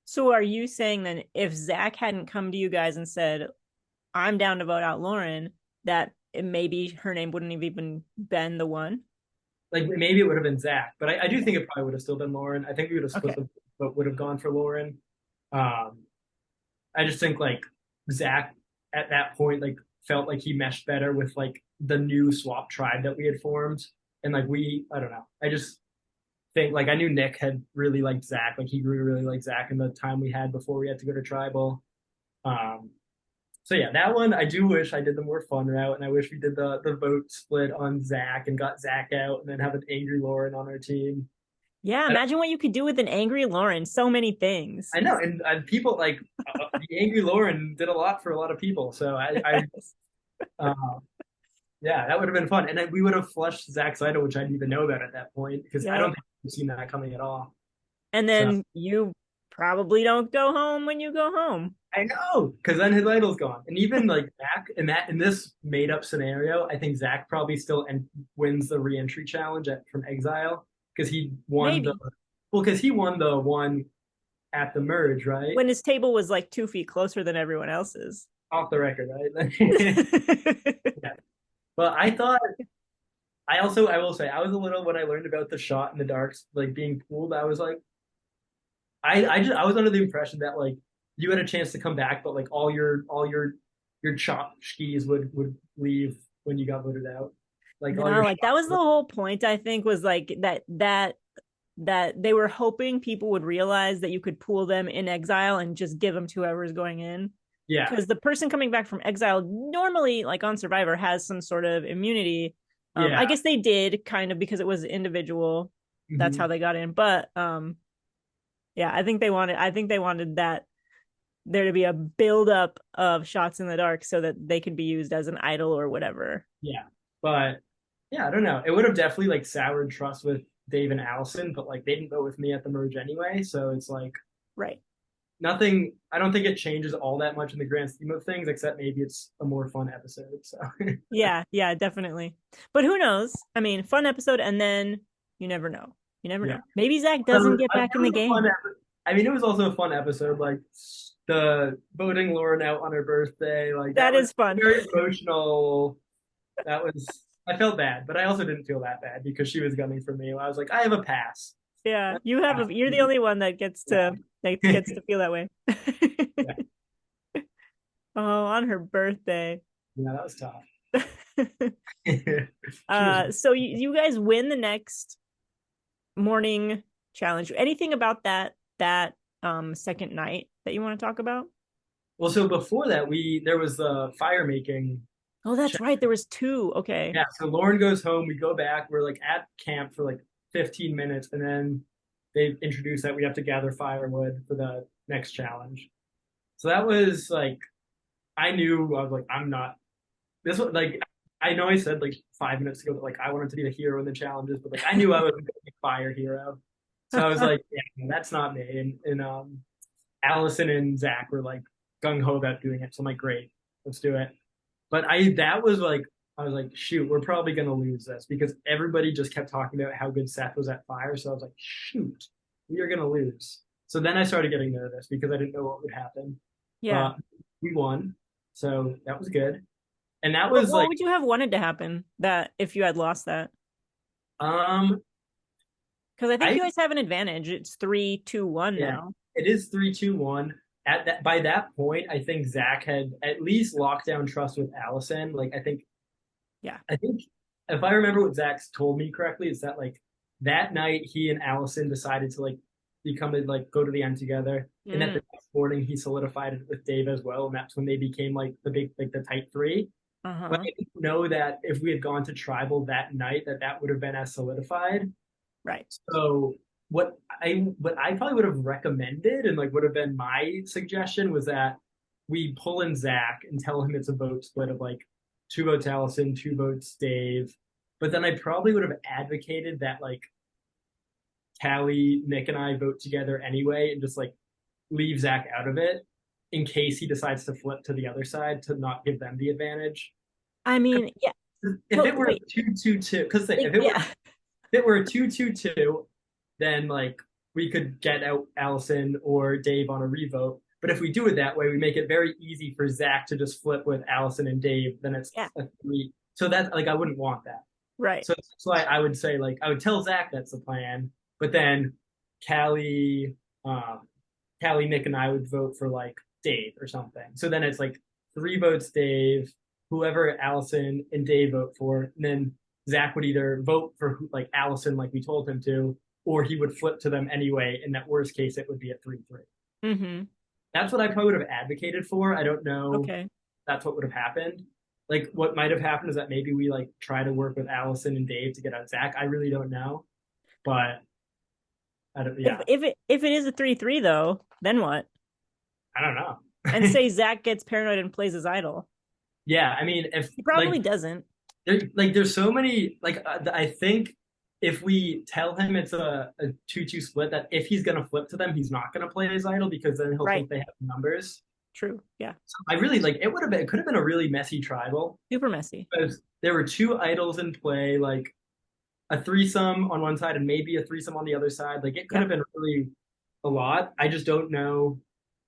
So are you saying then if Zach hadn't come to you guys and said, I'm down to vote out Lauren, that maybe her name wouldn't have even been the one? Like maybe it would have been Zach, but I do think it probably would have still been Lauren. I think we would have split Okay. the vote, would have gone for Lauren. Um, I just think like Zach at that point like felt like he meshed better with like the new swap tribe that we had formed, and like I don't know. I just think like I knew Nick had really liked Zach, like he grew to really like Zach in the time we had before we had to go to tribal. Um, so yeah, that one I do wish I did the more fun route, and I wish we did the vote split on Zach and got Zach out, and then have an angry Lauren on our team. Yeah, imagine what you could do with an angry Lauren. So many things. I know, and people like the angry Lauren did a lot for a lot of people. So uh, yeah, that would have been fun, and then we would have flushed Zach's idol, which I didn't even know about at that point because I Yeah. don't think we've seen that coming at all. And So then you probably don't go home when you go home. I know, because then his idol's gone, and even like Zach in this made up scenario, I think Zach probably still wins the reentry challenge from Exile because he won Maybe. because he won the one at the merge, right? When his table was like 2 feet closer than everyone else's. Off the record, right? Yeah. But I thought I will say I was a little when I learned about the shot in the darks like being pooled, I was like I was under the impression that like you had a chance to come back, but like your chop skis would leave when you got voted out. Like all No, your like that was the shots. whole point, I think, was like that they were hoping people would realize that you could pool them in exile and just give them to whoever's going in. Yeah. Because the person coming back from exile normally, like on Survivor, has some sort of immunity. Yeah. I guess they did kind of because it was individual. That's how they got in. But yeah, I think they wanted that there to be a buildup of shots in the dark so that they could be used as an idol or whatever. Yeah. But yeah, I don't know. It would have definitely like soured trust with Dave and Allison, but like they didn't vote with me at the merge anyway. So it's like Right. nothing. I don't think it changes all that much in the grand scheme of things, except maybe it's a more fun episode. So Yeah, definitely. But who knows? I mean, fun episode, and then you never know. You never know. yeah. Maybe Zach doesn't get back in the game. I mean, it was also a fun episode, like the voting Lauren out on her birthday. Like That was is fun. very emotional. That was I felt bad, but I also didn't feel that bad because she was gunning for me. I was like, I have a pass. Yeah, you're the only one that gets to feel that way. Yeah. Oh, on her birthday. Yeah, that was tough. So you guys win the next morning challenge. Anything about that second night that you want to talk about? Well, so before that, there was the fire making. Oh, that's right. There was two. Okay. Yeah, so Lauren goes home. We go back. We're like at camp for like 15 minutes, and then they introduce that we have to gather firewood for the next challenge. So that was like, I knew I was like, I'm not. This was like, I know I said like 5 minutes ago that like I wanted to be the hero in the challenges, but like I knew I was going to be fire hero. So I was like, yeah, that's not me. And Allison and Zach were like gung ho about doing it. So I'm like, great, let's do it. But that was like I was like, shoot, we're probably gonna lose this because everybody just kept talking about how good Seth was at fire. So I was like, shoot, we are gonna lose. So then I started getting nervous because I didn't know what would happen. Yeah. But we won, so that was good. And that But was what like, would you have wanted to happen that if you had lost that? um, Because I think I you guys have an advantage. It's 3-2-1 yeah, now. it is 3-2-1. At that by that point, I think Zach had at least locked down trust with Allison. Like Yeah. I think if I remember what Zach's told me correctly, is that like that night he and Allison decided to like become like go to the end together. And that Mm, the next morning he solidified it with Dave as well. And that's when they became like the big like the tight three. But uh-huh. I didn't know that if we had gone to tribal that night, that would have been as solidified. Right. So what I probably would have recommended and like would have been my suggestion was that we pull in Zach and tell him it's a vote split of like 2 votes Allison, 2 votes Dave. But then I probably would have advocated that like Callie, Nick, and I vote together anyway and just like leave Zach out of it in case he decides to flip to the other side to not give them the advantage. I mean, yeah. If But it were a wait, 2-2-2, because if like, it were yeah. if it were a 2-2-2, then like we could get out Allison or Dave on a revote. But if we do it that way, we make it very easy for Zach to just flip with Allison and Dave. Then it's Yeah. a three. So that's like I wouldn't want that. Right. So that's why I would say like I would tell Zach that's the plan, but then Callie, um, Callie, Nick, and I would vote for like Dave or something. So then it's like 3 votes Dave, whoever Allison and Dave vote for, and then Zach would either vote for like Allison like we told him to, or he would flip to them anyway. In that worst case, it would be a 3-3. Mm-hmm. That's what I probably would have advocated for. I don't know if Okay. that's what would have happened. Like what might have happened is that maybe we like try to work with Allison and Dave to get out Zach. I really don't know, but I don't. If Yeah, if it is a 3-3 though, then what? I don't know. And say Zach gets paranoid and plays his idol. Yeah, I mean, if He probably doesn't. there's so many like I think if we tell him it's a 2-2 split, that if he's gonna flip to them, he's not gonna play his idol because then he'll Right. think they have numbers. True. Yeah. So I really like it could have been a really messy tribal Super messy. because there were 2 idols in play, like a threesome on one side and maybe a threesome on the other side. Like it could Yep. have been really a lot. I just don't know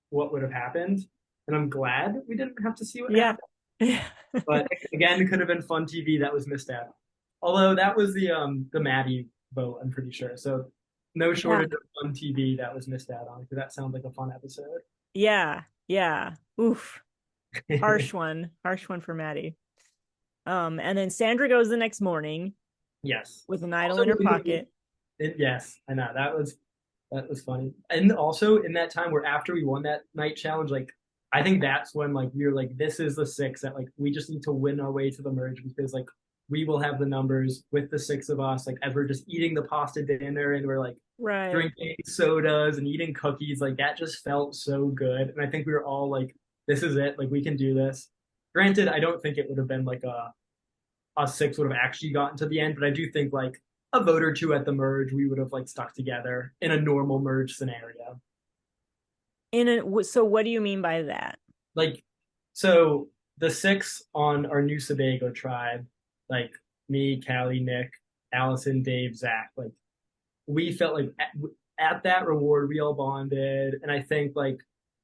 what would have happened, and I'm glad we didn't have to see what Yeah. happened. But again, it could have been fun TV that was missed out. Although that was the Maddie vote, I'm pretty sure. So no Yeah. shortage of fun TV that was missed out on because that sounds like a fun episode. Yeah. Yeah. Oof. Harsh one. Harsh one for Maddie. And then Sandra goes the next morning Yes. with an idol Also, in her pocket. yes, I know that was funny. And also in that time where after we won that night challenge, like I think that's when like we were like, this is the 6 that like we just need to win our way to the merge because like we will have the numbers with the 6 of us, like as we're just eating the pasta dinner and we're like Right. drinking sodas and eating cookies, like that just felt so good. And I think we were all like, this is it, like we can do this. Granted, I don't think it would have been like us 6 would have actually gotten to the end, but I do think like a vote or 2 at the merge, we would have like stuck together in a normal merge scenario. So what do you mean by that? Like, so the 6 on our New Sebago tribe, like me, Callie, Nick, Allison, Dave, Zach, like we felt like at that reward, we all bonded. And I think like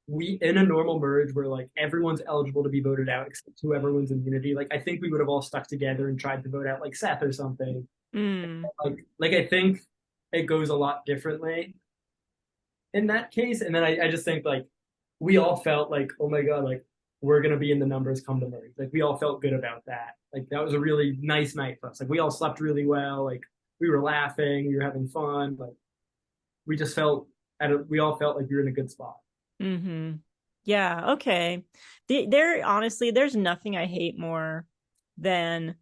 we, in a normal merge where like everyone's eligible to be voted out except whoever's immunity, like I think we would have all stuck together and tried to vote out like Seth or something. Mm. Like I think it goes a lot differently in that case. And then I just think like we all felt like, oh my God, like we're gonna be in the numbers come to merge. Like we all felt good about that. Like that was a really nice night for us. Like we all slept really well. Like we were laughing, we were having fun. Like we just felt we all felt like we were in a good spot. Mm-hmm. Yeah. Okay. There honestly, there's nothing I hate more than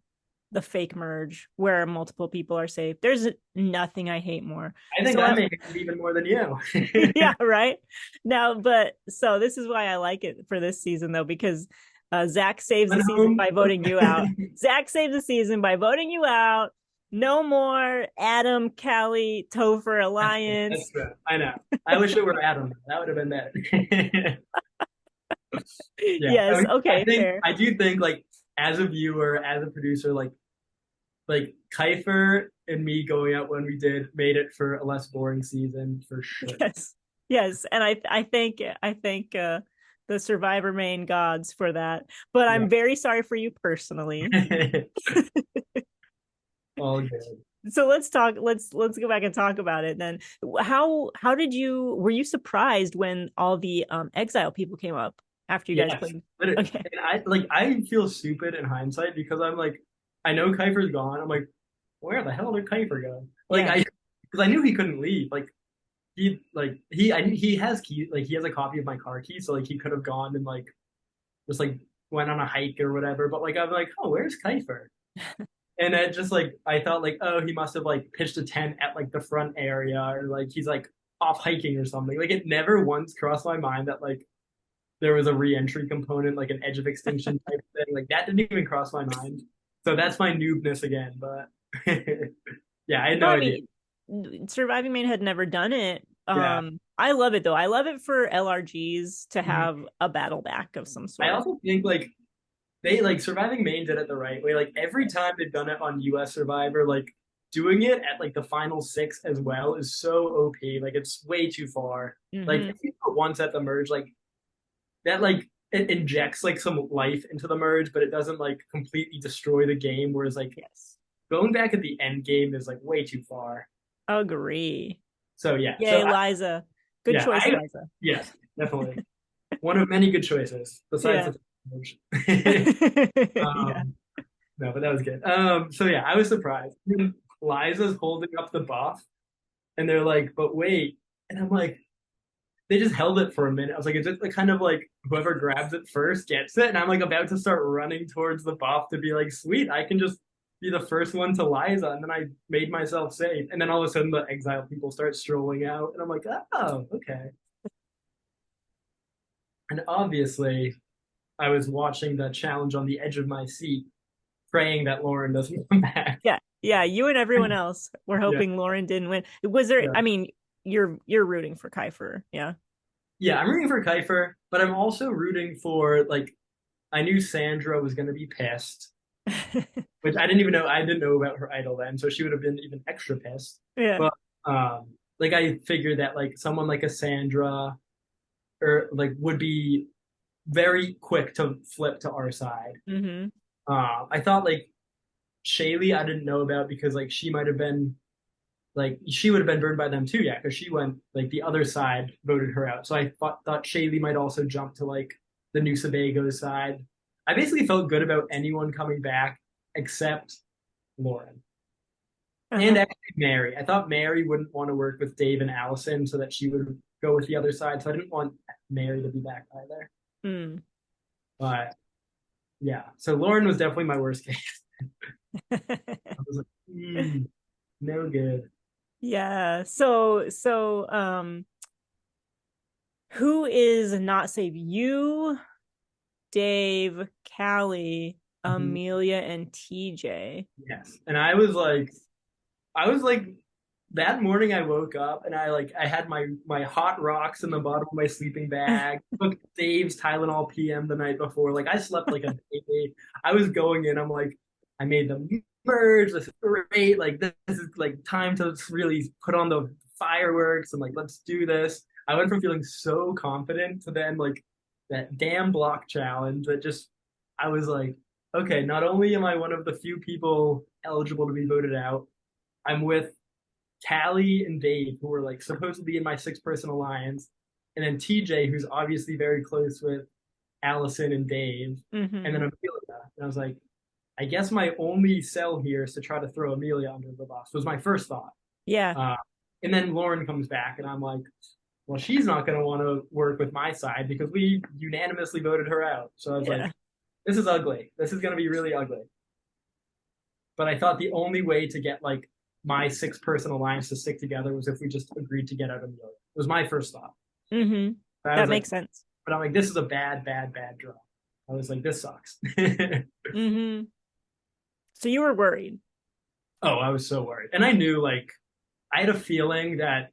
the fake merge where multiple people are safe. There's nothing I hate more. I think So I may hate it even more than you. yeah, right. Now, but so this is why I like it for this season though, because Zach saves the season by voting you out. Zach saves the season by voting you out. No more Adam, Callie, Topher alliance. That's true. I know. I wish it were Adam. That would have been better. Yeah. Yes. I mean, Okay. Fair. I do think like as a viewer, as a producer, like Kiefer and me going out when we did made it for a less boring season for sure. Yes. Yes. And I thank the Survivor Maine gods for that. But Yeah. I'm very sorry for you personally. All good. So let's go back and talk about it then. How did you were you surprised when all the exile people came up after you guys Yes. played? And Okay. I feel stupid in hindsight because I'm like, I know Kiefer's gone. I'm like, where the hell did Kiefer go? Like Yeah. because I knew he couldn't leave. He has key, like he has a copy of my car key, so like he could have gone and like just like went on a hike or whatever. But like I'm like, oh, where's Kiefer? And it just like I thought like, oh, he must have like pitched a tent at like the front area or like he's like off hiking or something. Like it never once crossed my mind that like there was a re-entry component, like an edge of extinction type thing. Like that didn't even cross my mind. So that's my noobness again. But yeah, I had No, no I idea. mean Surviving Maine had never done it. Yeah. I love it though. I love it for LRGs to Mhm. have a battle back of some I sort. also think like they like Surviving Maine did it the right way. Like every time they've done it on US Survivor, like doing it at like the final six as well is so OP. Like it's way too far. Like Hmm. if you do it once at the merge, like that like it injects like some life into the merge, but it doesn't like completely destroy the game. Whereas like Yes. going back at the end game is like way too far. Agree. So yeah. Yay, Liza. Good Yeah, choice, Liza. yes, definitely. One of many good choices besides Yeah. the merge. Yeah. um no, but that was good. So yeah, I was surprised. Liza's holding up the buff and they're like, but wait. And I'm like, they just held it for a minute. I was like, it's just like kind of like whoever grabs it first gets it. And I'm like about to start running towards the buff to be like, sweet, I can just be the first one to Liza. And then I made myself safe. And then all of a sudden the exile people start strolling out. And I'm like, oh, okay. And obviously I was watching the challenge on the edge of my seat, praying that Lauren doesn't come back. Yeah. Yeah. You and everyone else were Yeah. hoping Lauren didn't win. Was there, Yeah. I mean, you're rooting for Kiefer. Yeah. Yeah, I'm rooting for Kiefer, but I'm also rooting for like I knew Sandra was gonna be pissed, which I didn't even know. I didn't know about her idol then, so she would have been even extra pissed. Yeah. But like I figured that like someone like a Sandra or like would be very quick to flip to our side. Hmm. I thought like Shaylee I didn't know about because like she might have been like she would have been burned by them too, yeah, because she went like the other side voted her out. So I thought Shaylee might also jump to like the New Sebago side. I basically felt good about anyone coming back except Lauren and Uh-huh. actually Mary. I thought Mary wouldn't want to work with Dave and Allison, so that she would go with the other side. So I didn't want Mary to be back either. Mm. But yeah, so Lauren was definitely my worst case. I was like, no good. Yeah. So who is not safe? You, Dave, Callie, Mhm. Amelia, and TJ. Yes, and I was like that morning I woke up and I had my hot rocks in the bottom of my sleeping bag. Took Dave's Tylenol PM the night before. Like I slept like a baby. I was going in. I'm like, I made the merge. This is great. Like this is like time to really put on the fireworks and like let's do this. I went from feeling so confident to then like that damn block challenge that just I was like, okay, not only am I one of the few people eligible to be voted out, I'm with Callie and Dave, who were like supposed to be in my six-person alliance, and then TJ, who's obviously very close with Allison and Dave, and then Hmm. Amelia. And I was like, I guess my only sell here is to try to throw Amelia under the bus. Was my first thought. Yeah. Uh, and then Lauren comes back, and I'm like, well, she's not going to want to work with my side because we unanimously voted her out. So I was like, Yeah. this is ugly. This is going to be really ugly. But I thought the only way to get like my six-person alliance to stick together was if we just agreed to get out of Amelia. It was my first thought. Hmm. But I That was like, makes sense. but I'm like, this is a bad, bad, bad draw. I was like, this sucks. Hmm. So you were worried. Oh, I was so worried. And I knew like I had a feeling that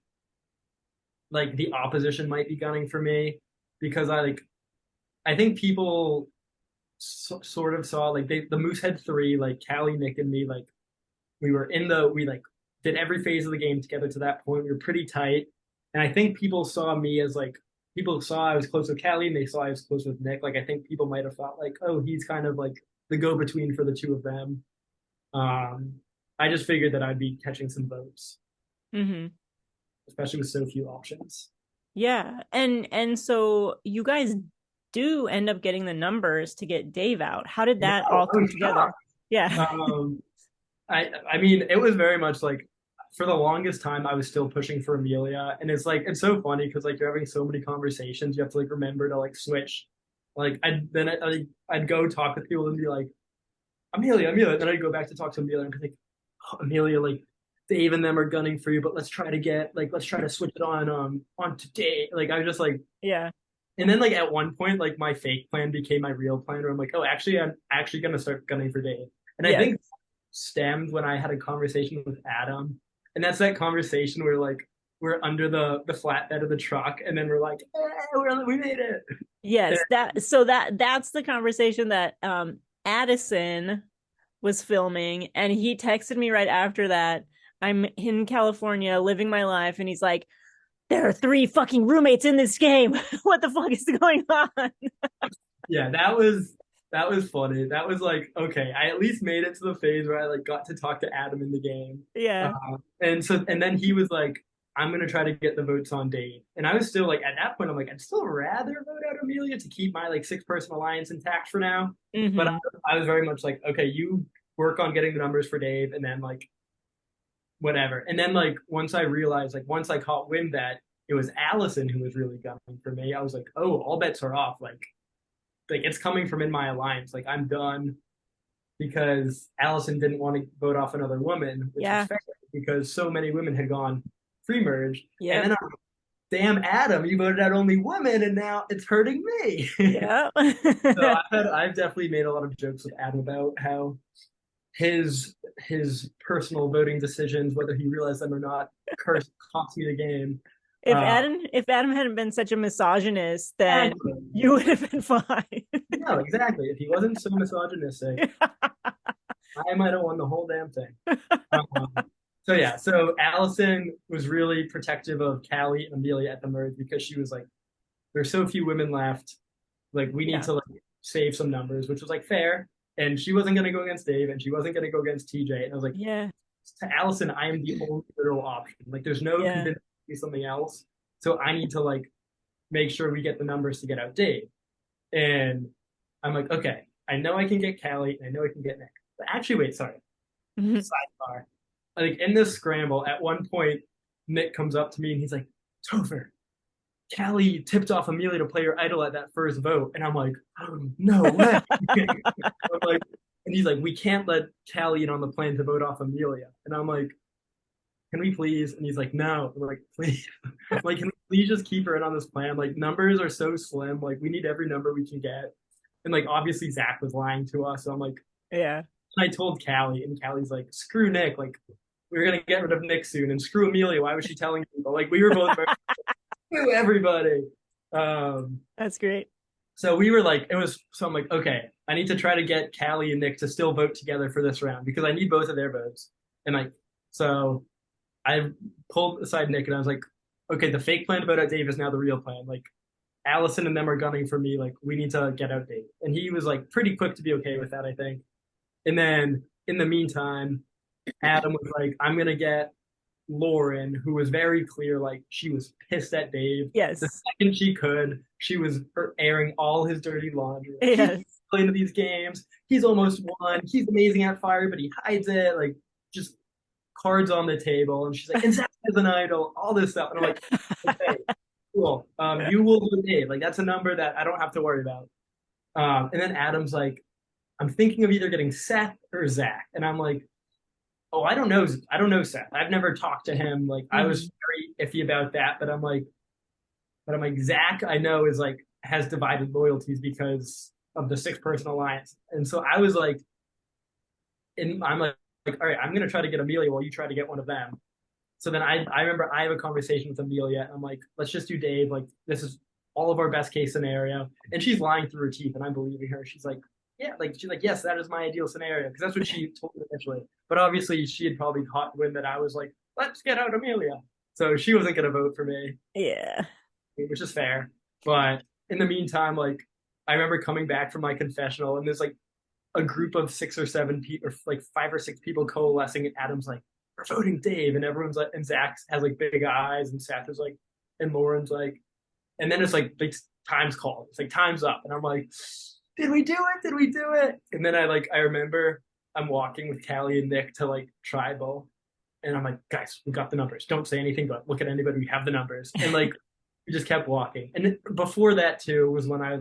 like the opposition might be gunning for me because I think people sort of saw like the Moose had three, like Callie, Nick, and me. Like we like did every phase of the game together to that point. We were pretty tight, and I think people saw me as like people saw I was close with Callie, and they saw I was close with Nick. Like I think people might have thought like, oh, he's kind of like the go between for the two of them. Um, I just figured that I'd be catching some votes, Mm-hmm. especially with so few options. Yeah. And so you guys do end up getting the numbers to get Dave out. How did No, that all I come was together? shocked. Yeah. Um, I mean, it was very much like for the longest time I was still pushing for Amelia, and it's like it's so funny because like you're having so many conversations, you have to like remember to like switch. Like I'd go talk with people and be like Amelia, Amelia, then I'd go back to talk to Amelia and be like, oh, Amelia, like Dave and them are gunning for you, but let's try to switch it on today. Like I was just like, Yeah. and then like at one point like my fake plan became my real plan where I'm like, oh, actually I'm actually gonna start gunning for Dave, and I Yes. think stemmed when I had a conversation with Adam. And that's that conversation where like we're under the flatbed of the truck and then we're like, we made it. Yes. That's the conversation that Addison was filming, and he texted me right after that. I'm in California living my life, and he's like, there are 3 fucking roommates in this game. What the fuck is going on? Yeah, that was funny. That was like, okay, I at least made it to the phase where I like got to talk to Adam in the game. Yeah. And then he was like, I'm gonna try to get the votes on Dave. And I was still like at that point, I'm like, I'd still rather vote out Amelia to keep my like 6-person alliance intact for now. But Mm-hmm. I was very much like, okay, you work on getting the numbers for Dave, and then like whatever. And then like once I realized, like once I caught wind that it was Allison who was really gunning for me, I was like, oh, all bets are off. Like it's coming from in my alliance. Like I'm done because Allison didn't want to vote off another woman, which was Yeah. fair because so many women had gone free merge. And Yeah. then I'm like, damn, Adam, you voted out only women, and now it's hurting me. Yeah. So I've definitely made a lot of jokes with Adam about how his personal voting decisions, whether he realized them or not, cost me the game. Uh, If Adam hadn't been such a misogynist, then exactly. you would have been fine. No, exactly. If he wasn't so misogynistic, I might have won the whole damn thing. Um, so yeah, so Allison was really protective of Callie and Amelia at the merge because she was like, there's so few women left. Like we need Yeah. to like save some numbers, which was like fair. And she wasn't gonna go against Dave, and she wasn't gonna go against TJ. And I was like, Yeah. to Allison, I am the only literal option. Like there's no Yeah. convincing me something else. So I need to like make sure we get the numbers to get out Dave. And I'm like, okay, I know I can get Callie, and I know I can get Nick. But actually, wait, sorry. Mhm. Sidebar. Like in this scramble, at one point, Nick comes up to me and he's like, Topher, Callie tipped off Amelia to play her idol at that first vote. And I'm like, oh, no way. I'm like, and he's like, we can't let Callie in on the plan to vote off Amelia. And I'm like, can we please? And he's like, no. I'm like, please. Like, can we please just keep her in on this plan? Like, numbers are so slim. Like, we need every number we can get. And like, obviously, Zach was lying to us. So I'm like, Yeah. I told Callie, and Callie's like, screw Nick. Like, we were gonna get rid of Nick soon, and screw Amelia. Why was she telling people? Like, we were both very, screw everybody. That's great. So we were like, it was. So I'm like, okay, I need to try to get Callie and Nick to still vote together for this round because I need both of their votes. And like, so I pulled aside Nick, and I was like, okay, the fake plan to vote out Dave is now the real plan. Like, Allison and them are gunning for me. Like, we need to get out Dave. And he was like pretty quick to be okay with that, I think. And then in the meantime, Adam was like, I'm going to get Lauren, who was very clear, like, she was pissed at Dave. Yes. The second she could, she was airing all his dirty laundry. Like, Yes. he's playing these games. He's almost won. He's amazing at fire, but he hides it. Like, just cards on the table. And she's like, and Zach is an idol, all this stuff. And I'm like, okay, cool. You will do Dave. Like, that's a number that I don't have to worry about. And then Adam's like, I'm thinking of either getting Seth or Zach. And I'm like, oh, I don't know. I don't know Seth. I've never talked to him. Like, I was very iffy about that. But I'm like, Zach, I know is like, has divided loyalties because of the 6-person alliance. And so I was like, I'm like, all right, I'm going to try to get Amelia while you try to get one of them. So then I remember I have a conversation with Amelia. And I'm like, let's just do Dave. Like, this is all of our best case scenario. And she's lying through her teeth, and I'm believing her. She's like, yeah, like she's like, yes, that is my ideal scenario because that's what she told me initially. But obviously, she had probably caught wind that I was like, let's get out Amelia, so she wasn't gonna vote for me, Yeah. which is fair. But in the meantime, like I remember coming back from my confessional, and there's like a group of 6 or 7 people, or like 5 or 6 people coalescing, and Adam's like, "We're voting Dave," and everyone's like, and Zach has like big eyes, and Seth is like, and Lauren's like, and then it's like time's called. It's like time's up, and I'm like, "Did we do it? Did we do it?" And then I remember I'm walking with Callie and Nick to like tribal, and I'm like, "Guys, we got the numbers. Don't say anything, but look at anybody. We have the numbers." And like we just kept walking. And before that too was when I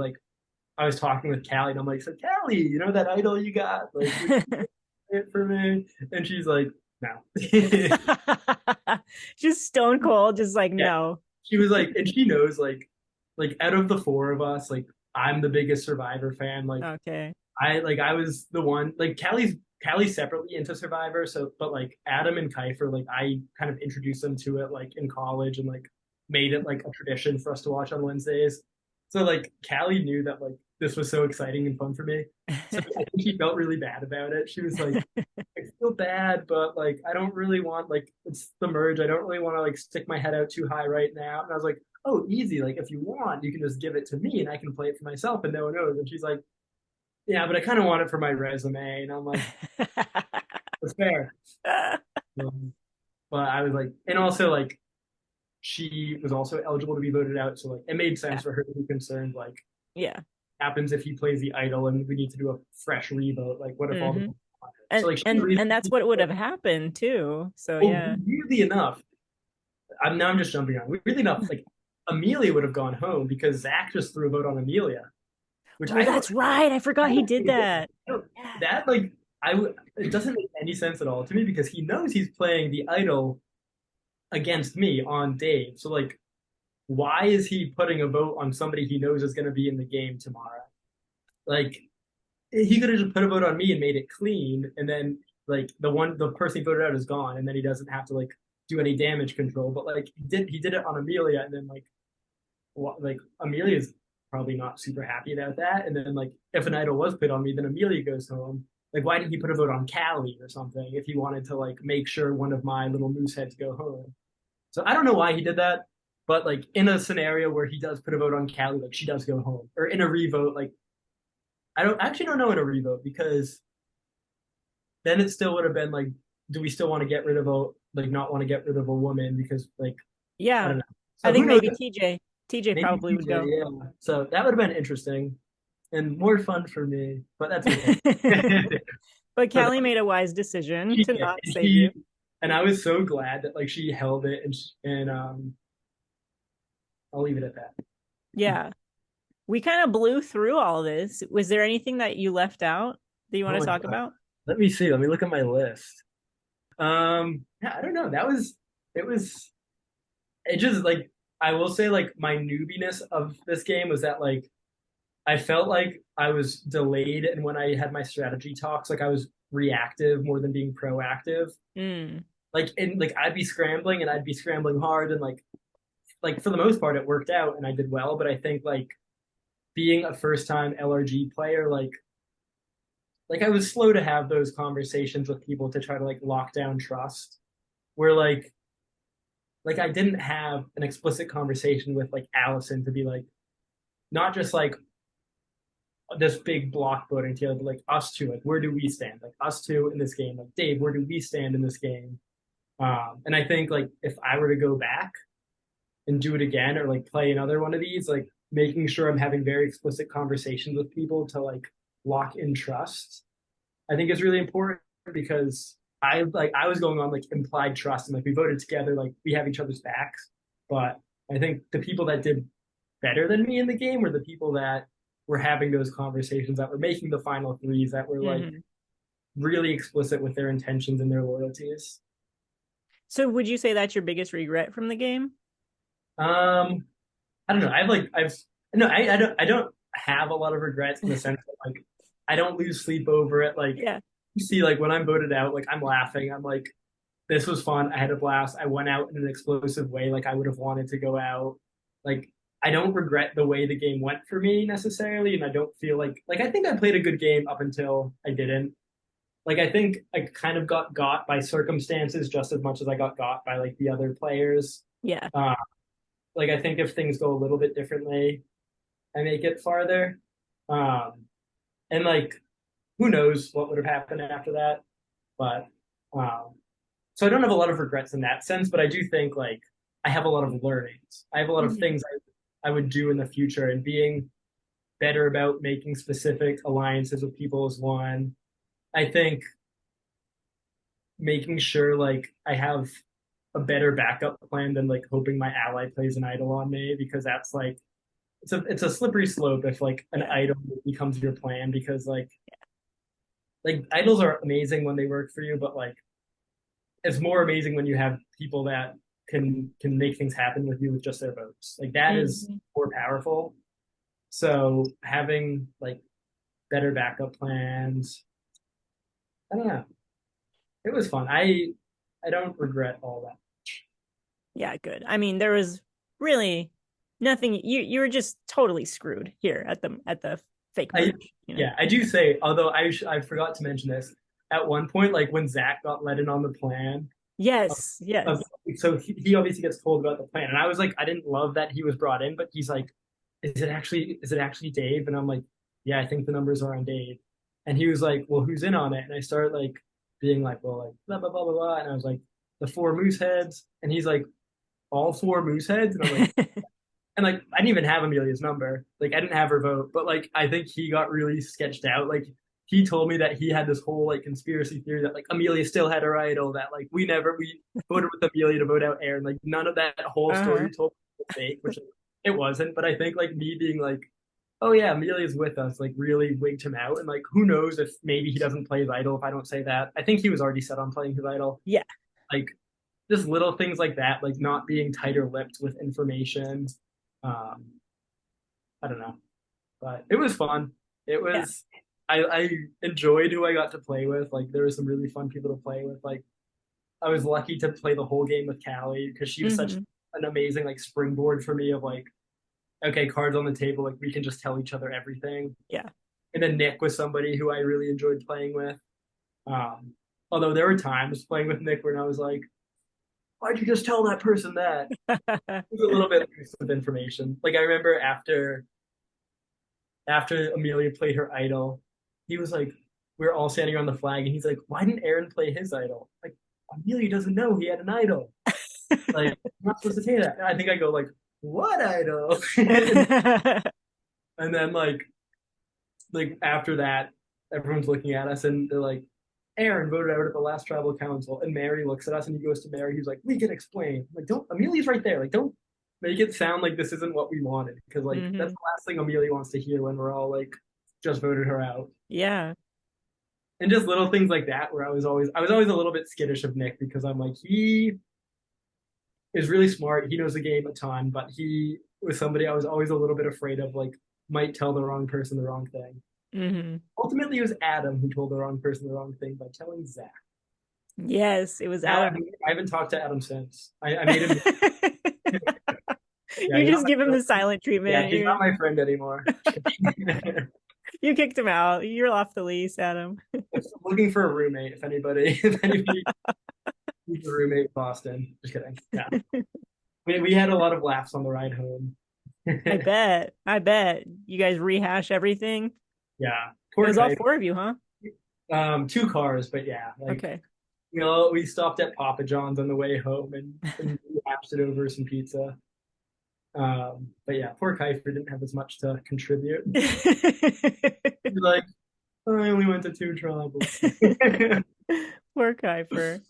was talking with Callie, and I'm like, "So Callie, you know that idol you got? Like, it for me?" And she's like, "No." Just stone cold, just like Yeah, no. she was like, and she knows like out of the four of us, like I'm the biggest Survivor fan. Like Okay. I was the one like Callie's separately into Survivor, so but like Adam and Kiefer, like I kind of introduced them to it like in college and like made it like a tradition for us to watch on Wednesdays. So like Callie knew that like this was so exciting and fun for me. So I think she felt really bad about it. She was like, I feel bad, but like I don't really want like it's the merge. I don't really want to like stick my head out too high right now. And I was like, oh, easy. Like if you want, you can just give it to me and I can play it for myself and no one knows. And she's like, yeah, but I kind of want it for my resume. And I'm like, that's fair. Um, but I was like, and also like she was also eligible to be voted out, so like it made Yeah. sense for her to be concerned. Like, Yeah. happens if he plays the idol and we need to do a fresh revote? Like, what if all the Hmm. so And like she and really and that's what would have happened too. So well, yeah. weirdly enough, I'm just jumping on. Weirdly enough, like Amelia would have gone home because Zach just threw a vote on Amelia, which Oh, that's right. I forgot I he don't did think it, that. I don't, Yeah. that like it doesn't make any sense at all to me because he knows he's playing the idol against me on Dave. So like, why is he putting a vote on somebody he knows is going to be in the game tomorrow? Like, he could have just put a vote on me and made it clean, and then like the person he voted out is gone, and then he doesn't have to like do any damage control. But like he did it on Amelia, and then like Amelia's probably not super happy about that. And then like if an idol was put on me, then Amelia goes home. Like why didn't he put a vote on Callie or something if he wanted to like make sure one of my little moose heads go home? So I don't know why he did that, but like in a scenario where he does put a vote on Callie, like she does go home, or in a revote, like I actually don't know in a revote because then it still would have been like, do we still want to get rid of not want to get rid of a woman because like I Yeah. don't know. I So who think knows? maybe TJ Maybe probably would TJ, go. yeah. So that would have been interesting and more fun for me, but that's okay. But So Callie made a wise decision she to did, not save you. and I was so glad that like she held it, and I'll leave it at that. Yeah. We kind of blew through all this. Was there anything that you left out that you want Oh to my talk God. about? Let me see. Let me look at my list. Yeah, I don't know. It was it just like I will say like my newbiness of this game was that like I felt like I was delayed, and when I had my strategy talks, like I was reactive more than being proactive. Mm. Like I'd be scrambling and I'd be scrambling hard, and like for the most part it worked out and I did well. But I think like being a first time LRG player, like I was slow to have those conversations with people to try to like lock down trust. Where like I didn't have an explicit conversation with like Allison to be like not just like this big block voting together, but like us two, like where do we stand? Like us two in this game, like Dave, where do we stand in this game? And I think like if I were to go back and do it again or like play another one of these, like making sure I'm having very explicit conversations with people to like lock in trust, I think is really important because I was going on like implied trust and like we voted together, like we have each other's backs. But I think the people that did better than me in the game were the people that were having those conversations, that were making the final threes, that were like Hmm. really explicit with their intentions and their loyalties. So would you say that's your biggest regret from the game? Um, I don't know. I've no, I don't have a lot of regrets in the sense that like I don't lose sleep over it. Like Yeah. you see, like when I'm voted out, like I'm laughing. I'm like, this was fun. I had a blast. I went out in an explosive way, like I would have wanted to go out. Like I don't regret the way the game went for me necessarily, and I don't feel like I think I played a good game up until I didn't. Like I think I kind of got by circumstances just as much as I got by like the other players. Yeah. Uh, like I think if things go a little bit differently, I make it farther. Um, and like who knows what would have happened after that, but um, so I don't have a lot of regrets in that sense, but I do think like I have a lot of learnings. I have a lot of Mhm. things I would do in the future, and being better about making specific alliances with people is one. I think making sure like I have a better backup plan than like hoping my ally plays an idol on me, because that's like it's a slippery slope if like an Yeah. idol becomes your plan, because like idols are amazing when they work for you, but like it's more amazing when you have people that can make things happen with you with just their votes. Like that is Mhm. more powerful. So having like better backup plans, I don't know. It was fun. I don't regret all that. Yeah, good. I mean, there was really nothing. You were just totally screwed here at the fake I merge, Yeah, I do say, although I forgot to mention this at one point, like when Zach got let in on the plan. Yes, Of, yes. so he obviously gets told about the plan, and I was like, I didn't love that he was brought in, but he's like, is it actually Dave? And I'm like, yeah, I think the numbers are on Dave. And he was like, well, who's in on it? And I started like being like, well, like blah blah blah blah blah, and I was like, the four moose heads, and he's like, all four moose heads, and I'm like, and like I didn't even have Amelia's number. Like I didn't have her vote, but like I think he got really sketched out. Like he told me that he had this whole like conspiracy theory that like Amelia still had her idol, that like we voted with Amelia to vote out Aaron. Like none of that whole Uh-huh. story told me was fake, which it wasn't. But I think like me being like, oh yeah, Amelia's with us, like really wigged him out. And like who knows if maybe he doesn't play his idol if I don't say that. I think he was already set on playing his idol. Yeah, Like just little things like that, like not being tighter lipped with information. Um, I don't know, but it was fun. It yeah. was I enjoyed who I got to play with. Like there were some really fun people to play with. Like I was lucky to play the whole game with Callie because she was such Hmm. an amazing like springboard for me of like, okay, cards on the table, like we can just tell each other everything. Yeah. And then Nick was somebody who I really enjoyed playing with. Um, although there were times playing with Nick when I was like, why'd you just tell that person that? It was a little bit loose with information. Like I remember after Amelia played her idol, he was like, we were all standing on the flag, and he's like, why didn't Aaron play his idol? Like, Amelia doesn't know he had an idol. Like, I'm not supposed to say that. And I think I go like, what idol? And then like after that, everyone's looking at us and they're like, Aaron voted out at the last tribal council, and Mary looks at us and he goes to Mary. He's like, "We can explain. Like, don't Amelia's right there. Like, don't make it sound like this isn't what we wanted, because like that's Hmm. the last thing Amelia wants to hear when we're all like just voted her out." Yeah. And just little things like that, where I was always a little bit skittish of Nick, because I'm like, he is really smart. He knows the game a ton, but he was somebody I was always a little bit afraid of, like might tell the wrong person the wrong thing. Hmm. Ultimately, it was Adam who told the wrong person the wrong thing by telling Zach. Yes, it was Now Adam. I haven't talked to Adam since. I made him. Yeah, You just give him the silent yeah, treatment. he's not my friend anymore. You kicked him out. You're off the lease, Adam. Looking for a roommate. If anybody needs a roommate in Boston. Just kidding. Yeah, we had a lot of laughs on the ride home. I bet. I bet. You guys rehash everything. Yeah, It poor was all kite. four of you, huh? Two cars, but yeah, like Okay. we stopped at Papa John's on the way home and we hashed it over some pizza. But yeah, poor Kiefer didn't have as much to contribute. He's like, oh, I only went to two tribals. Poor Kuiper. He's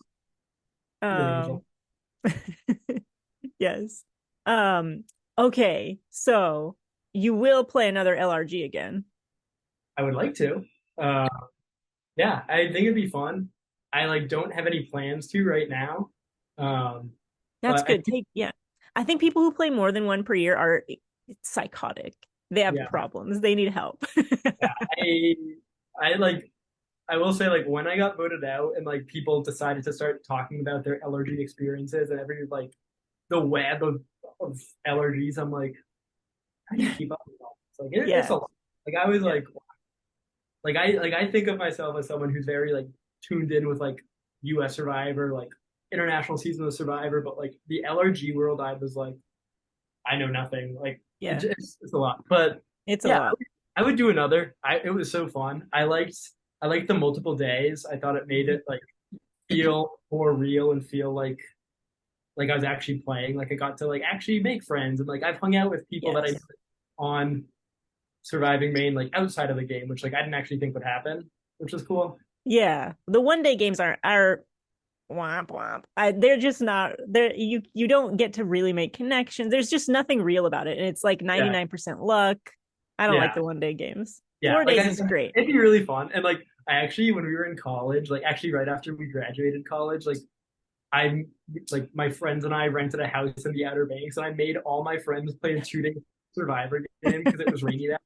an angel. Um, yes. Um, okay, so you will play another LRG again. I would like to. Uh, yeah, I think it'd be fun. I like don't have any plans to right now. Um, That's but I good. think, Yeah. I think people who play more than one per year are psychotic. They have yeah, problems. They need help. yeah. I like I will say, like when I got voted out and like people decided to start talking about their LRG experiences and every like the web of LRGs, I'm like, how do you keep up with all this? Like it's Yeah. a lot. Like I was Yeah. I think of myself as someone who's very like tuned in with like US Survivor, like international season of Survivor, but like the LRG world I was like I know nothing. Like Yeah. it's a lot. But It's a yeah, lot. I would do another. It was so fun. I liked the multiple days. I thought it made it like feel more real and feel like I was actually playing. Like I got to like actually make friends and like I've hung out with people that I met Yes. on Surviving Maine like outside of the game, which like I didn't actually think would happen, which was cool. Yeah. The one day games are womp womp. They're just not there. You don't get to really make connections. There's just nothing real about it. And it's like Yeah, 99% luck. I don't like yeah, the one day games. yeah. 4 days is great. It'd be really fun. And like I actually when we were in college, like actually right after we graduated college, like I'm like my friends and I rented a house in the Outer Banks, and I made all my friends play a 2 day Survivor game because it was rainy that.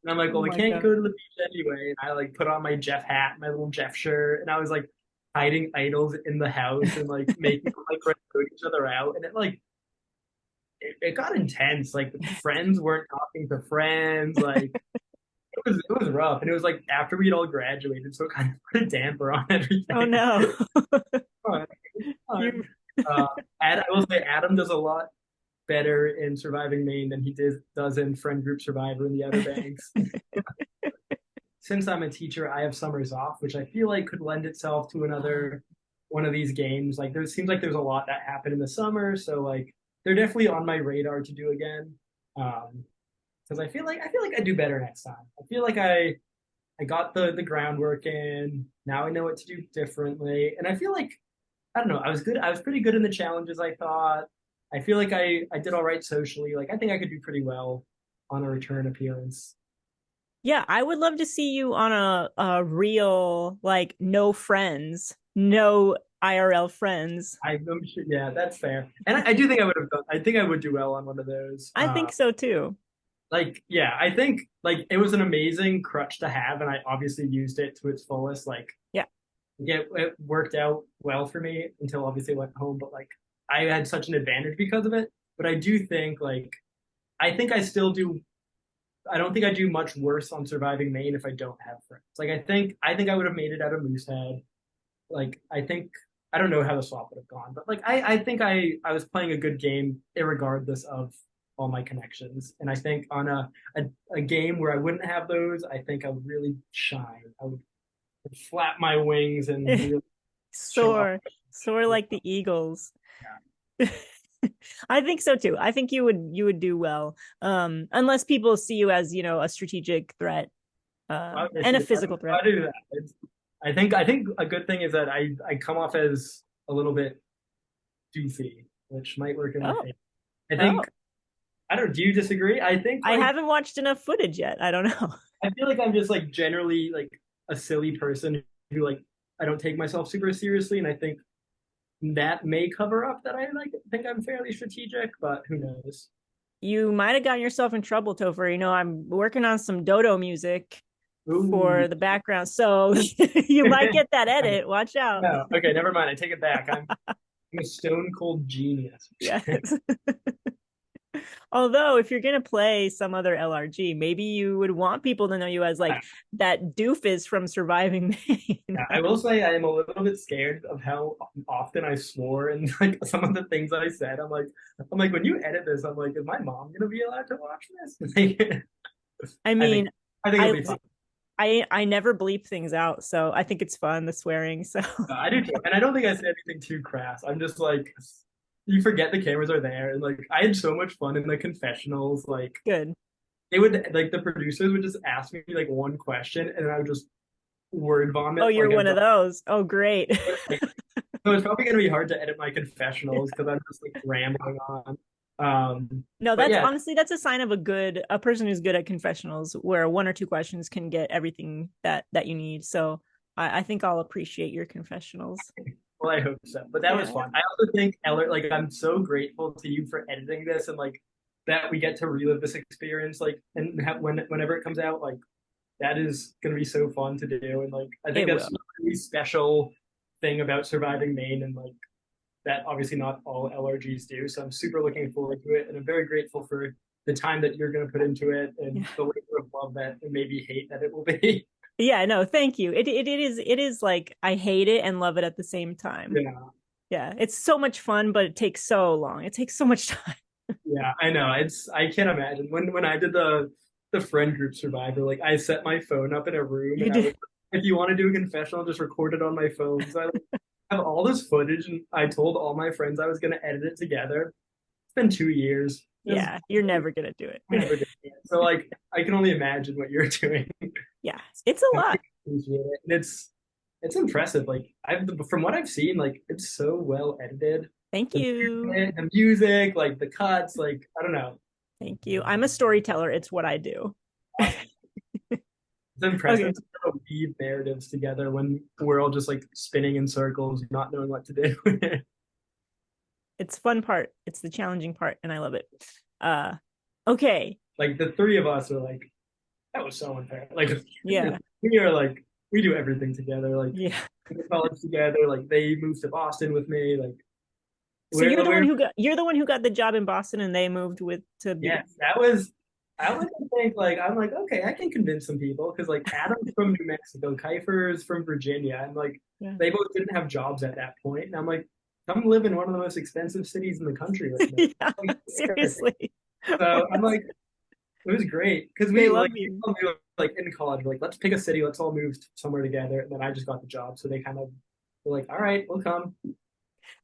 And I'm like, Oh well, we my can't God. go to the beach anyway. And I like put on my Jeff hat, my little Jeff shirt, and I was like hiding idols in the house and like making my friends put each other out. And it got intense. Like friends weren't talking to friends. Like it was rough. And it was like after we'd all graduated, so it kind of put a damper on Oh everything. no. Fun, You fun. Uh, I will say Adam does a lot better in Surviving Maine than does in Friend Group Survivor in the Outer Banks. Since I'm a teacher, I have summers off, which I feel like could lend itself to another one of these games. Like there seems like there's a lot that happened in the summer, so like they're definitely on my radar to do again. Because I feel like I do better next time. I feel like I got the groundwork in. Now I know what to do differently, and I feel like I don't know. I was good. I was pretty good in the challenges. I thought. I feel like I did all right socially. Like I think I could do pretty well on a return appearance. Yeah, I would love to see you on a real, like, no friends, no IRL friends. I'm sure, yeah, that's fair. And I do think I would have done. I think I would do well on one of those. I think so too. Like yeah, I think like it was an amazing crutch to have, and I obviously used it to its fullest. Like Yeah. yeah, it worked out well for me until obviously I went home. But like I had such an advantage because of it. But I do think like I think I still do. I don't think I do much worse on Surviving Maine if I don't have friends. Like I think I would have made it out of Moosehead. Like I think I don't know how the swap would have gone, but like I think I was playing a good game regardless of all my connections. And I think on a game where I wouldn't have those, I think I would really shine. I would flap my wings and really show off. Soar, soar like the eagles. Yeah. I think so too. I think you would do well. Unless people see you as, a strategic threat, and a Obviously, physical threat. I do that. I think a good thing is that I come off as a little bit doofy, which might work in my Oh, favor. I oh. think I don't. Do you disagree? I think I like haven't watched enough footage yet. I don't know. I feel like I'm just like generally like a silly person who like I don't take myself super seriously, and I think that may cover up that I like think I'm fairly strategic, but who knows? You might have gotten yourself in trouble, Topher. I'm working on some dodo music Ooh. for the background, so you might get that edit. Watch out. No, okay, never mind. I take it back. I'm a stone cold genius. Yes. Although, if you're gonna play some other LRG, maybe you would want people to know you as like that doofus from Surviving Maine. I will say I am a little bit scared of how often I swore and like some of the things I said. I'm like when you edit this, I'm like, is my mom gonna be allowed to watch this? I I think mean, I think I it'll be fun. I never bleep things out, so I think it's fun, the swearing. So I do too, and I don't think I said anything too crass. I'm just like, you forget the cameras are there, and like I had so much fun in the confessionals. Like good. they would like the producers would just ask me like one question, and I would just word vomit. Oh, you're Like one of those. Oh, great. so it's probably gonna be hard to edit my confessionals because I'm just like rambling on. No, But that's yeah, honestly that's a sign of a person who's good at confessionals, where one or two questions can get everything that you need. So I think I'll appreciate your confessionals. well, I hope so. But that was Yeah. fun. I also think Eller, like, I'm so grateful to you for editing this and like that we get to relive this experience, like, and whenever it comes out, like, that is gonna be so fun to do. And like, I think It that's will. a really special thing about Surviving Maine, and like that obviously not all LRGs do. So I'm super looking forward to it, and I'm very grateful for the time that you're going to put into it and the labor of love that and maybe hate that it will be. Yeah, no, thank you. It is like I hate it and love it at the same time. Yeah. Yeah, it's so much fun, but it takes so long. It takes so much time. Yeah, I know. I can't imagine when I did the friend group Survivor, like I set my phone up in a room You and I was, did. if you want to do a confessional, just record it on my phone. So I like, have all this footage and I told all my friends I was going to edit it together. It's been 2 years. Yeah, you're never gonna do it. Never did it. So like I can only imagine what you're doing. Yeah, it's a I lot. appreciate it. And it's impressive. Like from what I've seen, like it's so well edited. Thank you. The music, like the cuts, like I don't know. Thank you. I'm a storyteller. It's what I do. It's impressive Okay. to kind of weave narratives together when we're all just like spinning in circles, not knowing what to do. It's fun part. It's the challenging part, and I love it. Okay. Like the three of us are like, that was so unfair. Like Yeah. we are like we do everything together. Like Yeah. we go to college together. Like they moved to Boston with me. Like So you're the one who got the job in Boston, and they moved with to be. yes, that was. I like to think like I'm like okay, I can convince some people because like Adam's from New Mexico, Kiefer's from Virginia, and like Yeah. they both didn't have jobs at that point. And I'm like, come live in one of the most expensive cities in the country with me. Yeah, Like, seriously. so I'm like, it was great because They we love like you. we were, like in college, we're like let's pick a city, let's all move somewhere together. And then I just got the job, so they kind of were like, all right, we'll come.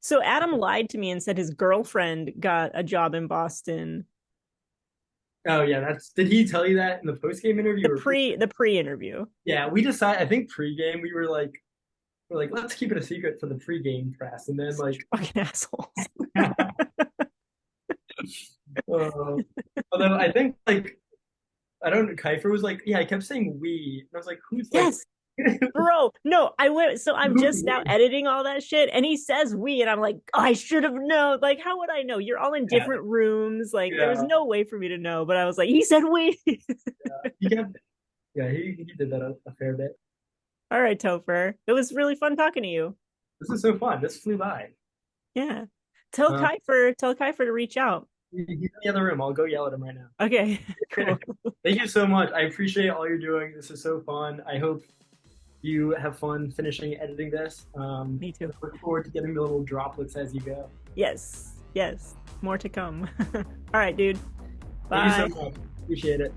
So Adam lied to me and said his girlfriend got a job in Boston. Oh yeah, that's. Did he tell you that in the post game interview? The pre-interview. Yeah, we decided. I think pre-game we were like, let's keep it a secret for the pre-game press, and then like, Fucking assholes. although I think like I don't know, Kiefer was like, yeah, I kept saying we, and I was like, who's Yes. Bro, no, I went. So I'm just now like, editing all that shit, and he says we, and I'm like, oh, I should have known. Like, how would I know? You're all in different rooms. Like, there was no way for me to know. But I was like, he said we. he kept, yeah, he did that a fair bit. All right, Topher. It was really fun talking to you. This is so fun. This flew by. Yeah. Tell Kiefer to reach out. He's in the other room. I'll go yell at him right now. Okay. Cool. Thank you so much. I appreciate all you're doing. This is so fun. I hope you have fun finishing editing this. Me too. Look forward to getting the little droplets as you go. Yes. More to come. All right, dude. Bye. Thank you so much. Appreciate it.